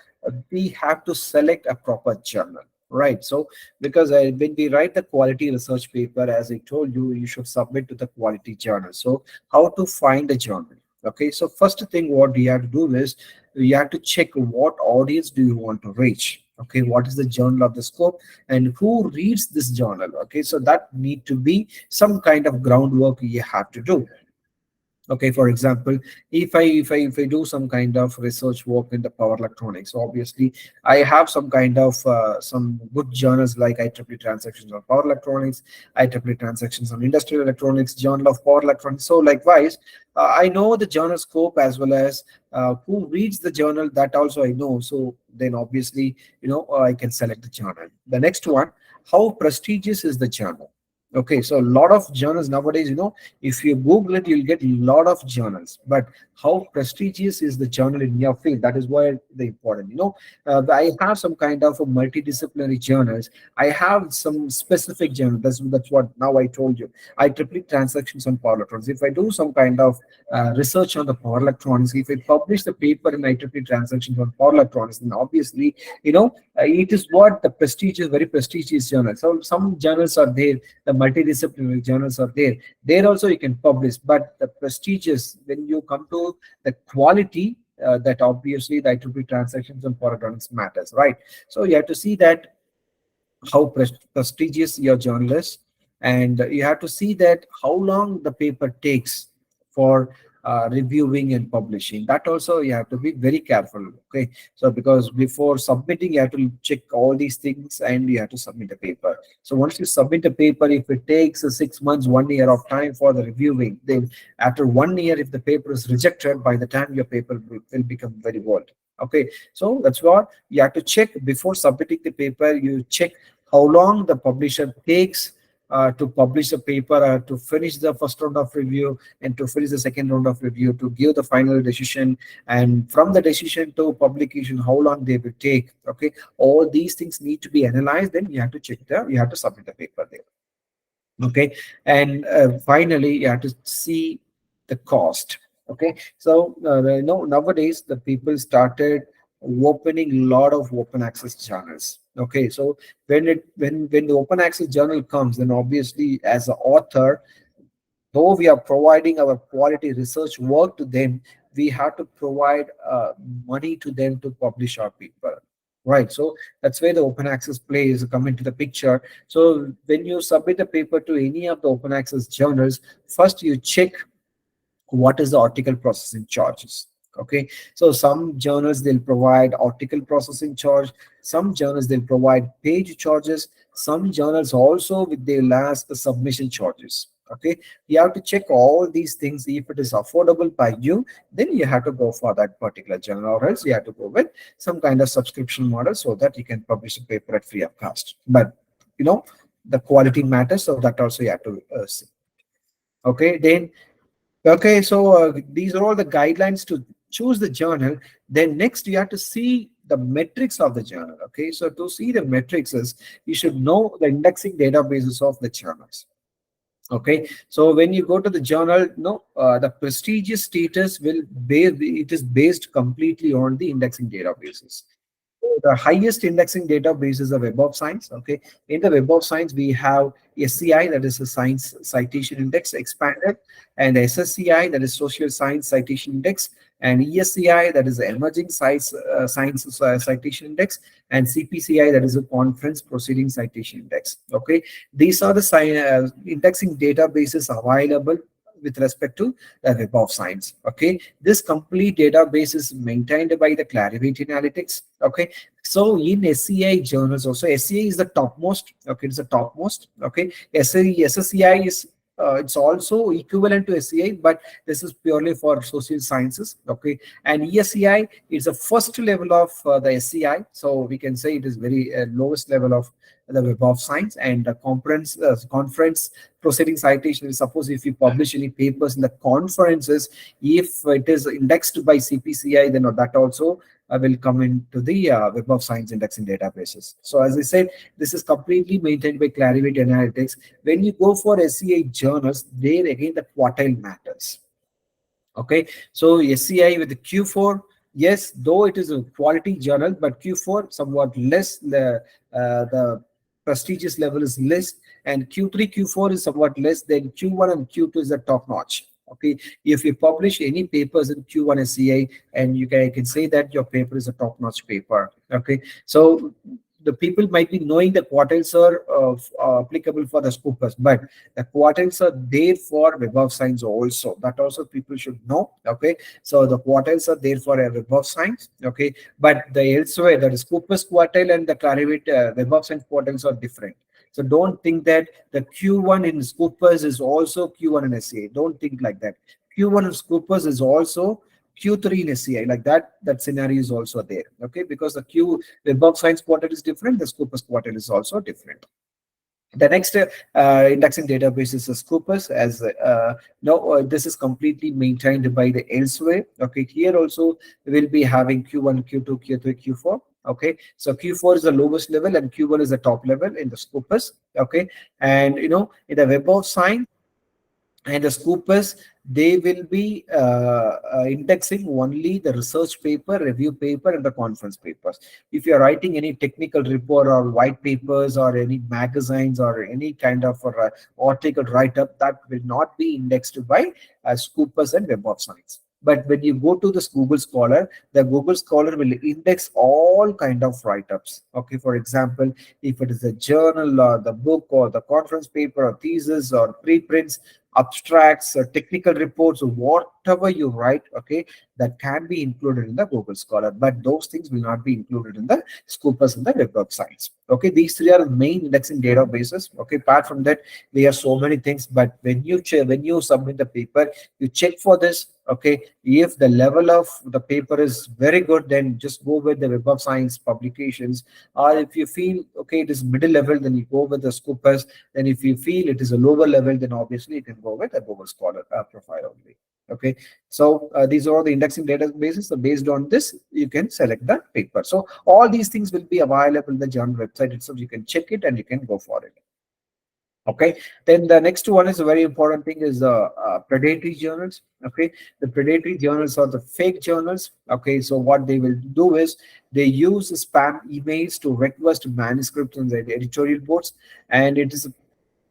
we have to select a proper journal, right? So because when we write the quality research paper, as I told you, you should submit to the quality journal. So how to find a journal? Okay, so first thing what we have to do is you have to check what audience do you want to reach. Okay, what is the journal of the scope and who reads this journal? Okay, so that need to be some kind of groundwork you have to do. Okay, for example, if I do some kind of research work in the power electronics, obviously I have some kind of some good journals like IEEE Transactions on Power Electronics, IEEE Transactions on Industrial Electronics, Journal of Power Electronics. So likewise, I know the journal scope as well as who reads the journal, that also I know. So then obviously, I can select the journal. The next one, how prestigious is the journal? Okay, so a lot of journals nowadays, if you Google it, you'll get a lot of journals. But how prestigious is the journal in your field? That is why the important. I have some kind of a multidisciplinary journals. I have some specific journal. That's what now I told you. IEEE Transactions on Power Electronics. If I do some kind of research on the power electronics, if I publish the paper in IEEE Transactions on Power Electronics, then obviously, it is what the prestigious, very prestigious journal. So some journals are there, the multidisciplinary journals are there. There also you can publish, but the prestigious, when you come to the quality, that obviously the IEEE Transactions on Power Electronics matters, right? So you have to see that how prestigious your journal is, and you have to see that how long the paper takes for reviewing and publishing. That also you have to be very careful. Okay, so because before submitting, you have to check all these things and you have to submit a paper. So once you submit a paper, if it takes 6 months, 1 year of time for the reviewing, then after 1 year, if the paper is rejected, by the time your paper will become very old. Okay, so that's what you have to check before submitting the paper. You check how long the publisher takes to publish a paper, to finish the first round of review and to finish the second round of review, to give the final decision, and from the decision to publication, how long they will take. Okay, all these things need to be analyzed. Then you have to you have to submit the paper there. Okay, and finally you have to see the cost. Okay, so nowadays the people started opening a lot of open access journals. Okay, so when the open access journal comes, then obviously as an author, though we are providing our quality research work to them, we have to provide money to them to publish our paper, right? So that's where the open access plays come into the picture. So when you submit a paper to any of the open access journals, first you check what is the article processing charges. Okay, so some journals they'll provide article processing charge, some journals they'll provide page charges, some journals also with their last submission charges. Okay, you have to check all these things. If it is affordable by you, then you have to go for that particular journal, or else you have to go with some kind of subscription model so that you can publish a paper at free of cost. But the quality matters, so that also you have to see. Okay, then okay, so these are all the guidelines to choose the journal. Then next you have to see the metrics of the journal. Okay, so to see the metrics is you should know the indexing databases of the journals. Okay, so when you go to the journal, no, the prestigious status it is based completely on the indexing databases. The highest indexing database is the Web of Science. Okay, in the Web of Science we have SCI, that is the Science Citation Index expanded, and SSCI, that is Social Science Citation Index, and ESCI, that is the Emerging Science Citation Index, and CPCI, that is the Conference Proceedings Citation Index. Okay, these are the indexing databases available with respect to the Web of Science. Okay, this complete database is maintained by the Clarivate Analytics. Okay, so in SCI journals also, SCI is the topmost. Okay, it's the topmost. Okay, SSCI is it's also equivalent to SCI, but this is purely for social sciences. Okay, and ESCI is the first level of the SCI, so we can say it is very lowest level of the Web of Science. And the conference proceeding citation is, suppose if you publish any papers in the conferences, if it is indexed by CPCI, then that also will come into the Web of Science indexing databases. So as I said, this is completely maintained by Clarivate Analytics. When you go for SCI journals, there again the quartile matters. Okay, so SCI with the Q4, yes, though it is a quality journal, but Q4 somewhat less. The prestigious level is less, and Q3, Q4 is somewhat less. Then Q1 and Q2 is the top notch. Okay, if you publish any papers in Q1 SCI, and I can say that your paper is a top notch paper. Okay, so the people might be knowing the quartiles are applicable for the Scopus, but the quartiles are there for Web of Science also. That also people should know. Okay, so the quartiles are there for a Web of Science. Okay, but the elsewhere, that is Scopus quartile and the Clarivate Web of Science quartiles are different. So don't think that the Q1 in Scopus is also Q1 in SCI. Don't think like that. Q1 in Scopus is also Q3 in SCI. Like that scenario is also there. Okay, because the Web of Science quartile is different, the Scopus quartile is also different. The next indexing database is the Scopus. As this is completely maintained by the elsewhere. Okay, here also we will be having Q1, Q2, Q3, Q4. Okay, so Q4 is the lowest level and Q1 is the top level in the Scopus. Okay, and in the Web of Science and the Scopus, they will be indexing only the research paper, review paper, and the conference papers. If you're writing any technical report or white papers or any magazines or any kind of article write-up, that will not be indexed by Scopus and Web of Science. But when you go to this Google Scholar, the Google Scholar will index all kind of write-ups. Okay, for example, if it is a journal or the book or the conference paper or thesis or preprints, abstracts, technical reports, whatever you write, okay, that can be included in the Google Scholar, but those things will not be included in the Scopus and the web websites. Okay, these three are the main indexing databases. Okay, apart from that, there are so many things, but when you submit the paper, you check for this. Okay, if the level of the paper is very good, then just go with the Web of Science publications. Or if you feel okay, it is middle level, then you go with the Scopus. Then if you feel it is a lower level, then obviously you can go with a Google Scholar profile only. Okay, so these are all the indexing databases. So based on this, you can select the paper. So all these things will be available in the journal website itself. You can check it and you can go for it. Okay, then the next one is a very important thing is predatory journals. Okay, the predatory journals are the fake journals. Okay, so what they will do is they use spam emails to request manuscripts on the editorial boards, and it is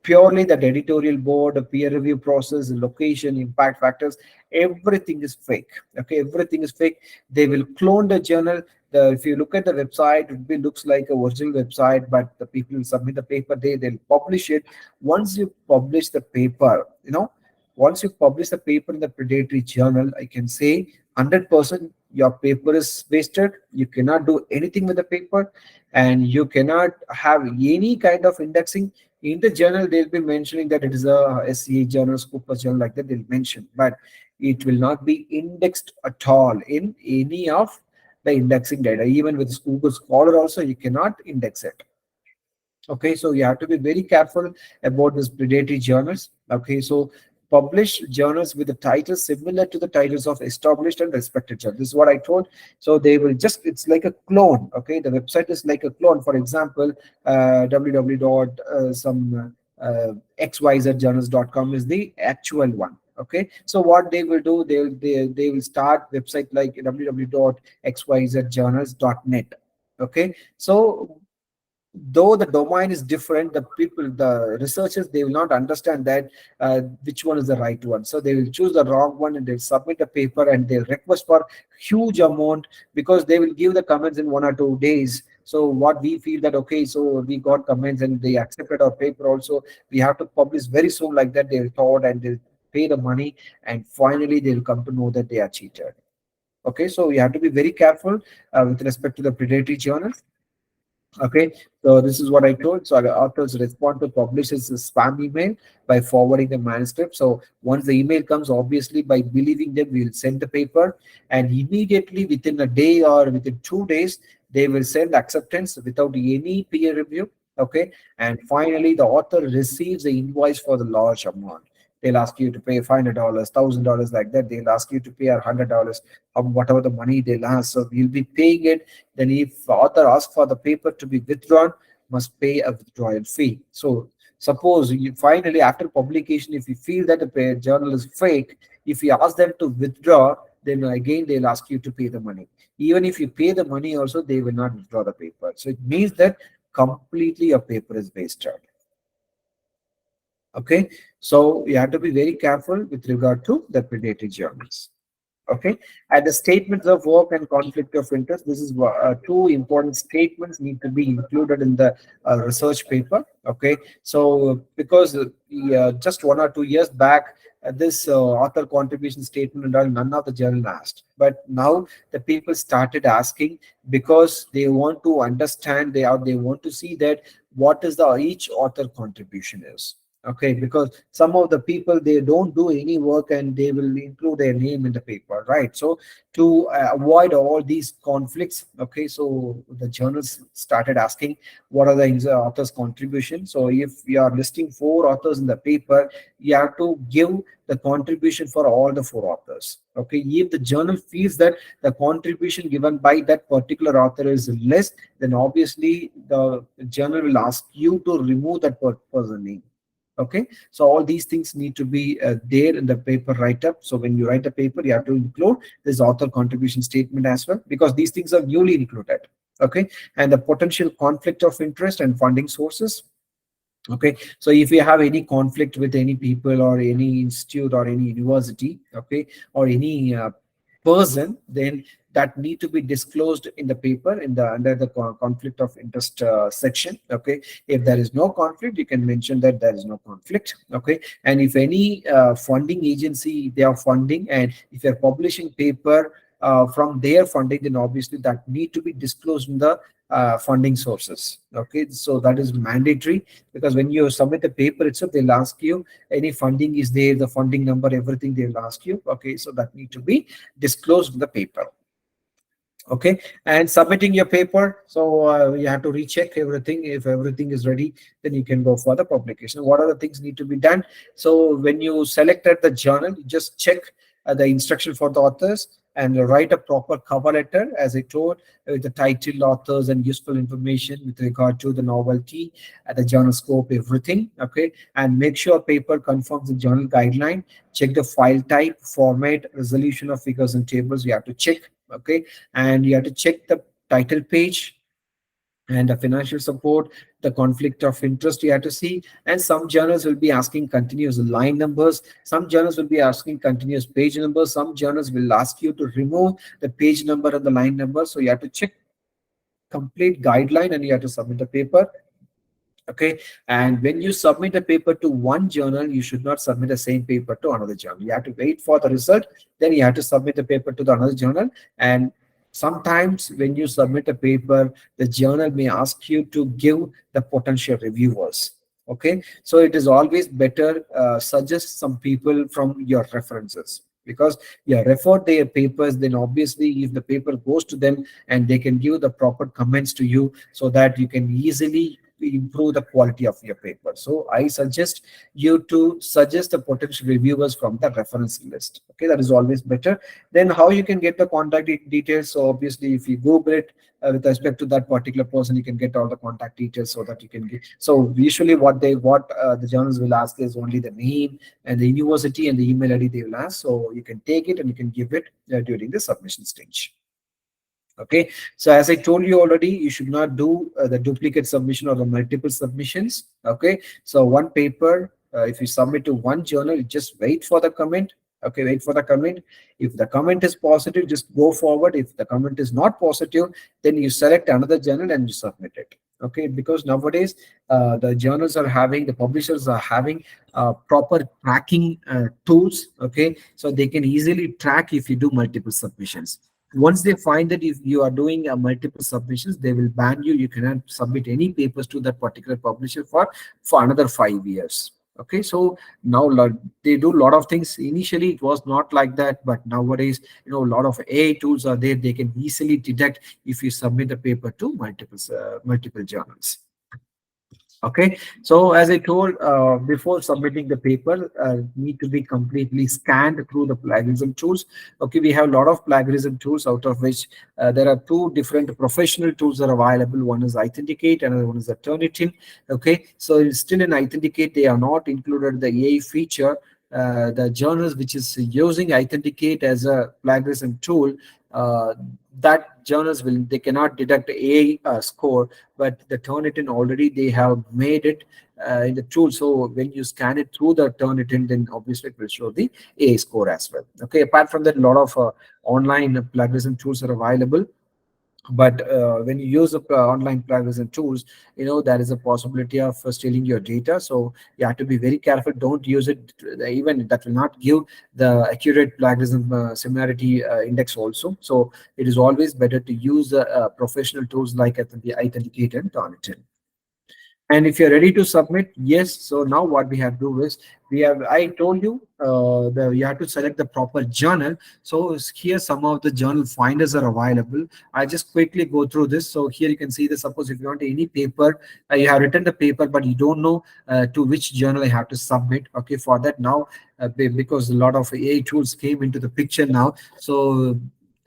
purely that editorial board, the peer review process, the location, impact factors, everything is fake. Okay, everything is fake. They will clone the journal. If you look at the website, looks like a original website, but the people submit the paper, they'll publish it. Once you publish the paper, once you publish the paper in the predatory journal, I can say 100% your paper is wasted. You cannot do anything with the paper, and you cannot have any kind of indexing in the journal. They'll be mentioning that it is a SCA journal, Scopus journal, like that they'll mention, but it will not be indexed at all in any of the indexing data. Even with Google Scholar also, you cannot index it. Okay, so you have to be very careful about this predatory journals. Okay, so publish journals with the titles similar to the titles of established and respected journals. This is what I told. So they will just, it's like a clone. Okay, the website is like a clone. For example, www dot some xyzjournals.com is the actual one. Okay, so what they will do, they will start website like www.xyzjournals.net. Okay, so though the domain is different, the researchers, they will not understand that which one is the right one, so they will choose the wrong one and they'll submit a paper and they'll request for huge amount, because they will give the comments in 1 or 2 days. So what we feel that, okay, so we got comments and they accepted our paper also, we have to publish very soon, like that they'll thought, and they'll pay the money, and finally they'll come to know that they are cheated. Okay, so you have to be very careful with respect to the predatory journals. Okay, so this is what I told. So the authors respond to publishers' spam email by forwarding the manuscript. So once the email comes, obviously by believing them, we'll send the paper, and immediately within a day or within 2 days, they will send acceptance without any peer review. Okay, and finally the author receives the invoice for the large amount. They'll ask you to pay $500, $1,000, like that. They'll ask you to pay $100, whatever the money they'll ask. So you'll be paying it. Then if the author asks for the paper to be withdrawn, must pay a withdrawal fee. So suppose you finally, after publication, if you feel that the journal is fake, if you ask them to withdraw, then again they'll ask you to pay the money. Even if you pay the money also, they will not withdraw the paper. So it means that completely your paper is wasted. Okay, so you have to be very careful with regard to the predatory journals. Okay, and the statements of work and conflict of interest, this is two important statements need to be included in the research paper. Okay, so because just 1 or 2 years back, this author contribution statement and all, none of the journal asked, but now the people started asking, because they want to understand, they want to see that what is the each author contribution is. Okay, because some of the people, they don't do any work and they will include their name in the paper, right? So to avoid all these conflicts, okay, so the journals started asking what are the authors contribution. So if you are listing 4 authors in the paper, you have to give the contribution for all the 4 authors. Okay, if the journal feels that the contribution given by that particular author is less, then obviously the journal will ask you to remove that person name. Okay, so all these things need to be there in the paper write-up. So when you write the paper, you have to include this author contribution statement as well, because these things are newly included. Okay, and the potential conflict of interest and funding sources. Okay, so if you have any conflict with any people or any institute or any university, okay, or any person, then that need to be disclosed in the paper in the under the conflict of interest section. Okay, if there is no conflict, you can mention that there is no conflict. Okay, and if any funding agency they are funding, and if you're publishing paper from their funding, then obviously that need to be disclosed in the funding sources. Okay, so that is mandatory, because when you submit the paper itself, they'll ask you any funding is there, the funding number, everything they'll ask you. Okay, so that need to be disclosed in the paper. Okay, and submitting your paper, so you have to recheck everything. If everything is ready, then you can go for the publication. What are the things need to be done? So when you selected the journal, you just check the instruction for the authors and write a proper cover letter, as I told, with the title, authors, and useful information with regard to the novelty, the journal scope, everything. Okay, and make sure paper conforms the journal guideline. Check the file type, format, resolution of figures and tables. You have to check. Okay, and you have to check the title page and the financial support, the conflict of interest you have to see. And some journals will be asking continuous line numbers, some journals will be asking continuous page numbers, some journals will ask you to remove the page number and the line number. So you have to check complete guideline and you have to submit the paper. Okay, and when you submit a paper to one journal, you should not submit the same paper to another journal. You have to wait for the result, then you have to submit the paper to the another journal. And sometimes when you submit a paper, the journal may ask you to give the potential reviewers. Okay, so it is always better suggest some people from your references, because you refer their papers, then obviously if the paper goes to them, and they can give the proper comments to you, so that you can easily improve the quality of your paper. So I suggest you to suggest the potential reviewers from the reference list. Okay, that is always better. Then how you can get the contact details? So obviously if you Google it with respect to that particular person, you can get all the contact details, so that you can get. So usually what the journals will ask is only the name and the university and the email ID they will ask. So you can take it and you can give it during the submission stage. Okay, so as I told you already, you should not do the duplicate submission or the multiple submissions. Okay, so one paper, if you submit to one journal, you just wait for the comment. Okay, wait for the comment. If the comment is positive, just go forward. If the comment is not positive, then you select another journal and you submit it. Okay, because nowadays the publishers are having proper tracking tools. Okay, so they can easily track if you do multiple submissions. Once they find that if you are doing multiple submissions, they will ban you. You cannot submit any papers to that particular publisher for another 5 years. Okay, so now they do a lot of things. Initially it was not like that, but nowadays, a lot of AI tools are there. They can easily detect if you submit a paper to multiple journals. Okay, so as I told, before submitting the paper, need to be completely scanned through the plagiarism tools. Okay, we have a lot of plagiarism tools, out of which there are two different professional tools that are available. One is Authenticate, another one is the Turnitin. Okay, so it's still in Authenticate, they are not included the AI feature. The journals which is using Authenticate as a plagiarism tool, that journals they cannot deduct a score, but the Turnitin already they have made it in the tool. So when you scan it through the Turnitin, then obviously it will show the A score as well. Okay, apart from that, a lot of online plagiarism tools are available. But when you use the online plagiarism tools, there is a possibility of stealing your data. So you have to be very careful. Don't use it. Even that will not give the accurate plagiarism similarity index also. So it is always better to use professional tools like the Authenticate and Turnitin. And if you're ready to submit, yes. So now what we have to do is, I told you you have to select the proper journal. So here some of the journal finders are available. I just quickly go through this. So here you can see that, suppose if you want any paper, you have written the paper, but you don't know to which journal I have to submit. Okay, for that now, because a lot of AI tools came into the picture now. So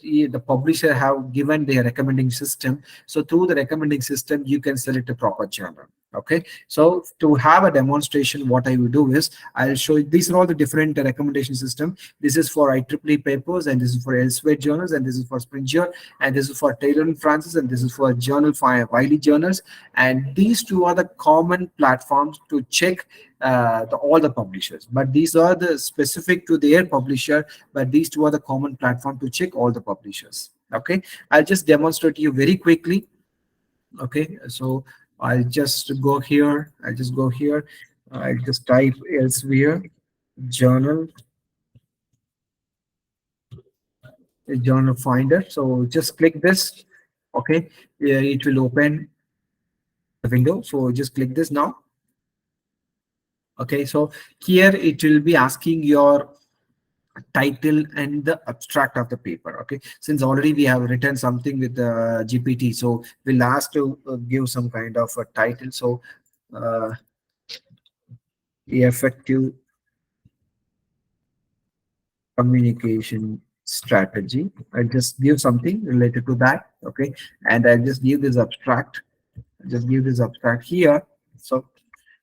the publisher have given their recommending system. So through the recommending system, you can select a proper journal. Okay, so to have a demonstration, what I will do is I'll show you. These are all the different recommendation system. This is for IEEE papers, and this is for Elsewhere journals, and this is for Springer, and this is for Taylor and Francis, and this is for Journal Wiley journals. And these two are the common platforms to check all the publishers. But these are the specific to their publisher. But these two are the common platform to check all the publishers. Okay, I'll just demonstrate you very quickly. Okay, so I'll just go here. I'll just go here. I'll just type elsewhere journal, a journal finder. So just click this. Okay, yeah, it will open the window. So just click this now. Okay, so here it will be asking your title and the abstract of the paper. Okay, since already we have written something with the GPT, so we'll ask to give some kind of a title. So uh, effective communication strategy. I'll just give something related to that. Okay, and I'll just give this abstract. Just give this abstract here. So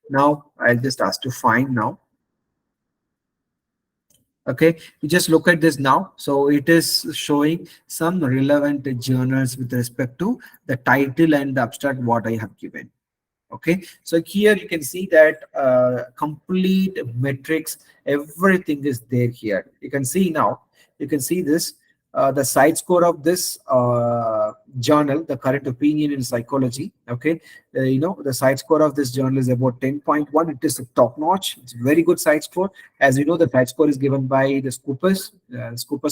now I'll just ask to find now. Okay, you just look at this now. So it is showing some relevant journals with respect to the title and the abstract what I have given. Okay, so here you can see that complete metrics, everything is there here. You can see now, you can see this, the side score of this journal, the current opinion in psychology. Okay, the side score of this journal is about 10.1. It is top notch. It's a very good side score. As you know, the side score is given by the Scopus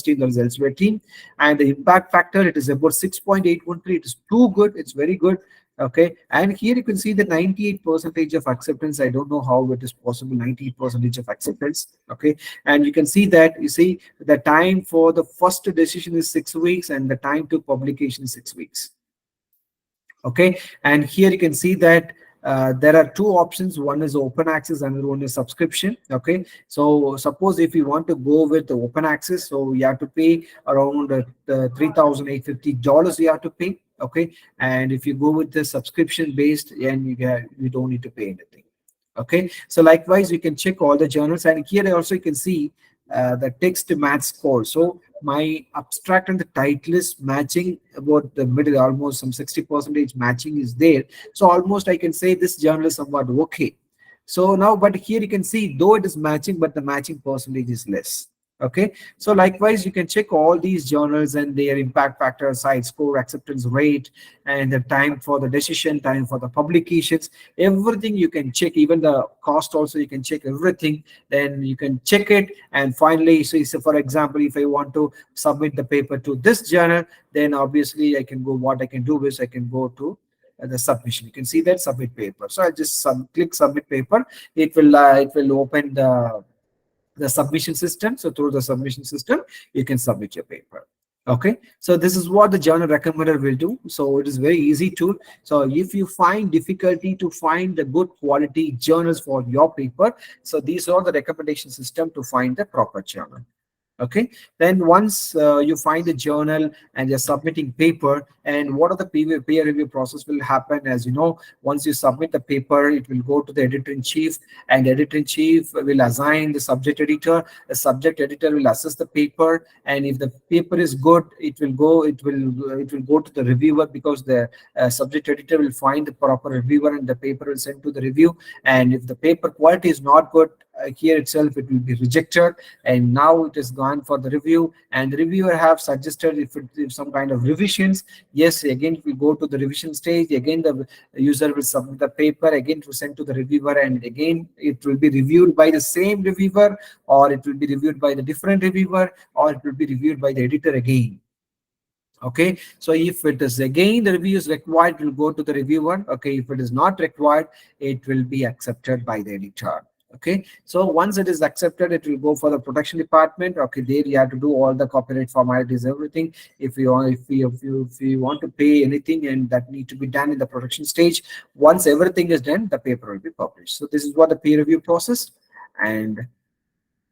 team, that is elsewhere team. And the impact factor, it is about 6.813. It is too good. It's very good. Okay, and here you can see the 98 percentage of acceptance. I don't know how it is possible, 98 percentage of acceptance. Okay, and you can see that, you see the time for the first decision is 6 weeks and the time to publication is 6 weeks. Okay, and here you can see that there are two options. One is open access, another one is subscription. Okay, so suppose if you want to go with the open access, so you have to pay around $3,850 you have to pay. Okay, and if you go with the subscription based, and you don't need to pay anything. Okay, so likewise you can check all the journals, and here also you can see the text to match score. So my abstract and the title is matching about the middle, almost some 60% matching is there. So almost I can say this journal is somewhat okay. So now, but here you can see, though it is matching, but the matching percentage is less. Okay, so likewise you can check all these journals and their impact factor, side score, acceptance rate, and the time for the decision, time for the publications, everything you can check, even the cost also you can check everything. Then you can check it, and finally, so for example, if I want to submit the paper to this journal, then obviously I can go, what I can do is I can go to the submission. You can see that submit paper. So I just click submit paper. It will open the submission system. So through the submission system, you can submit your paper. Okay, so this is what the journal recommender will do. So it is very easy tool. So if you find difficulty to find the good quality journals for your paper, so these are the recommendation system to find the proper journal. Okay, then once you find the journal and you're submitting paper, and what are the peer review process will happen. As you know, once you submit the paper, it will go to the editor-in-chief, and editor-in-chief will assign the subject editor. The subject editor will assess the paper, and if the paper is good, it will go to the reviewer, because the subject editor will find the proper reviewer and the paper will send to the review. And if the paper quality is not good, here itself it will be rejected, and now it is gone for the review, and the reviewer have suggested if some kind of revisions, yes, again it will go to the revision stage. Again the user will submit the paper, again to send to the reviewer, and again it will be reviewed by the same reviewer, or it will be reviewed by the different reviewer, or it will be reviewed by the editor again. Okay, so if it is again the review is required, it will go to the reviewer. Okay, if it is not required, it will be accepted by the editor. Okay, so once it is accepted, it will go for the production department. Okay, there you have to do all the copyright formalities, everything. If you want to pay anything, and that need to be done in the production stage, once everything is done, the paper will be published. So this is what the peer review process. And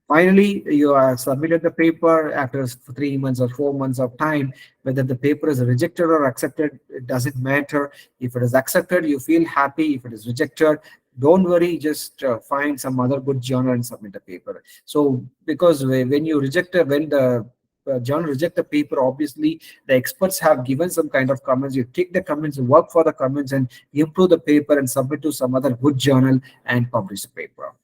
finally, you are submitted the paper after 3 months or 4 months of time. Whether the paper is rejected or accepted, it doesn't matter. If it is accepted, you feel happy. If it is rejected, don't worry, just find some other good journal and submit the paper. So because when you reject when the journal reject the paper, obviously the experts have given some kind of comments. You take the comments, work for the comments, and improve the paper and submit to some other good journal and publish the paper.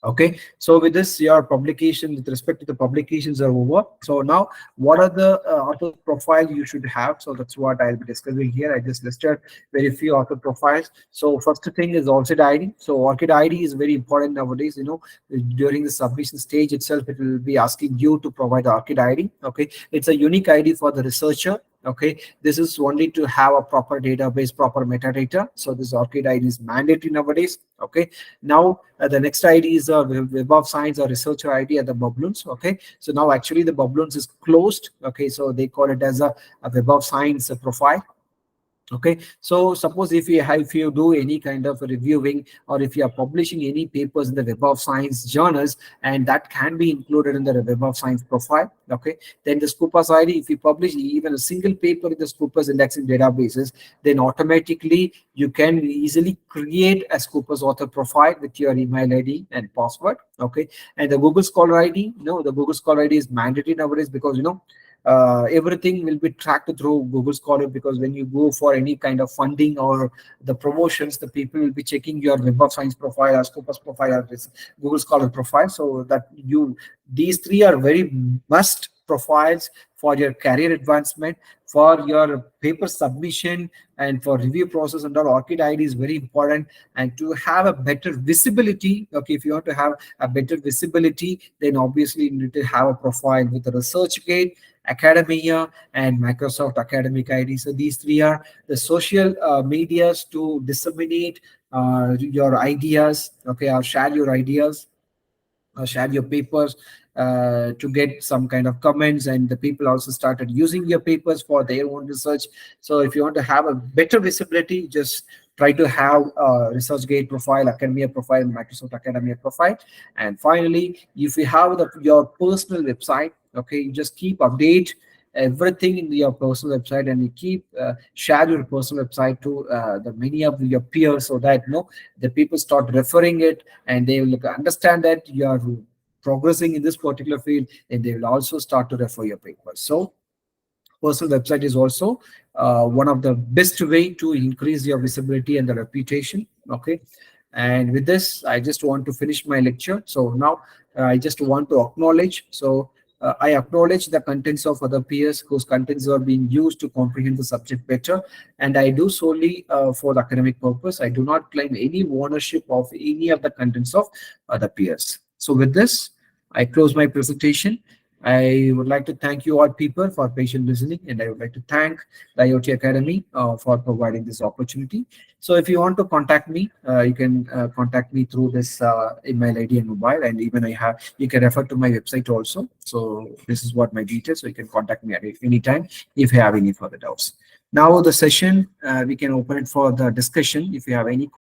Okay, so with this, your publication with respect to the publications are over. So now, what are the author profile you should have? So that's what I'll be discussing here. I just listed very few author profiles. So first thing is ORCID ID. So ORCID ID is very important nowadays. During the submission stage itself, it will be asking you to provide the ORCID ID. Okay, it's a unique ID for the researcher. Okay, this is only to have a proper database, proper metadata. So this ORCID ID is mandatory nowadays. Okay, now the next ID is a Web of Science or researcher ID at the bubloons. Okay, so now actually the bubloons is closed. Okay, so they call it as a Web of Science profile. Okay, so suppose if you do any kind of reviewing, or if you are publishing any papers in the Web of Science journals, and that can be included in the Web of Science profile. Okay, then the Scopus ID, if you publish even a single paper in the Scopus indexing databases, then automatically you can easily create a Scopus author profile with your email ID and password. Okay, and the Google Scholar ID, the Google Scholar ID is mandatory nowadays, because everything will be tracked through Google Scholar, because when you go for any kind of funding or the promotions, the people will be checking your Web of Science profile or Scopus profile or this Google Scholar profile. So that these three are very must profiles for your career advancement, for your paper submission, and for review process and all. ORCID ID is very important, and to have a better visibility. Okay, if you want to have a better visibility, then obviously you need to have a profile with a ResearchGate, Academia, and Microsoft Academic ID. So these three are the social medias to disseminate your ideas, okay, or share your ideas, share your papers, to get some kind of comments, and the people also started using your papers for their own research. So if you want to have a better visibility, just try to have a ResearchGate profile, Academia profile, Microsoft Academia profile. And finally, if you have your personal website, okay, you just keep update everything in your personal website, and you keep share your personal website to the many of your peers, so that the people start referring it, and they will understand that you are progressing in this particular field, and they will also start to refer your papers. So personal website is also one of the best way to increase your visibility and the reputation. Okay, and with this, I just want to finish my lecture. So now I just want to acknowledge. So I acknowledge the contents of other peers whose contents are being used to comprehend the subject better, and I do solely for the academic purpose. I do not claim any ownership of any of the contents of other peers. So with this, I close my presentation. I would like to thank you all people for patient listening, and I would like to thank the IoT Academy for providing this opportunity. So if you want to contact me, you can contact me through this email ID and mobile, and even you can refer to my website also. So this is what my details, so you can contact me at any time if you have any further doubts. Now the session, we can open it for the discussion. If you have any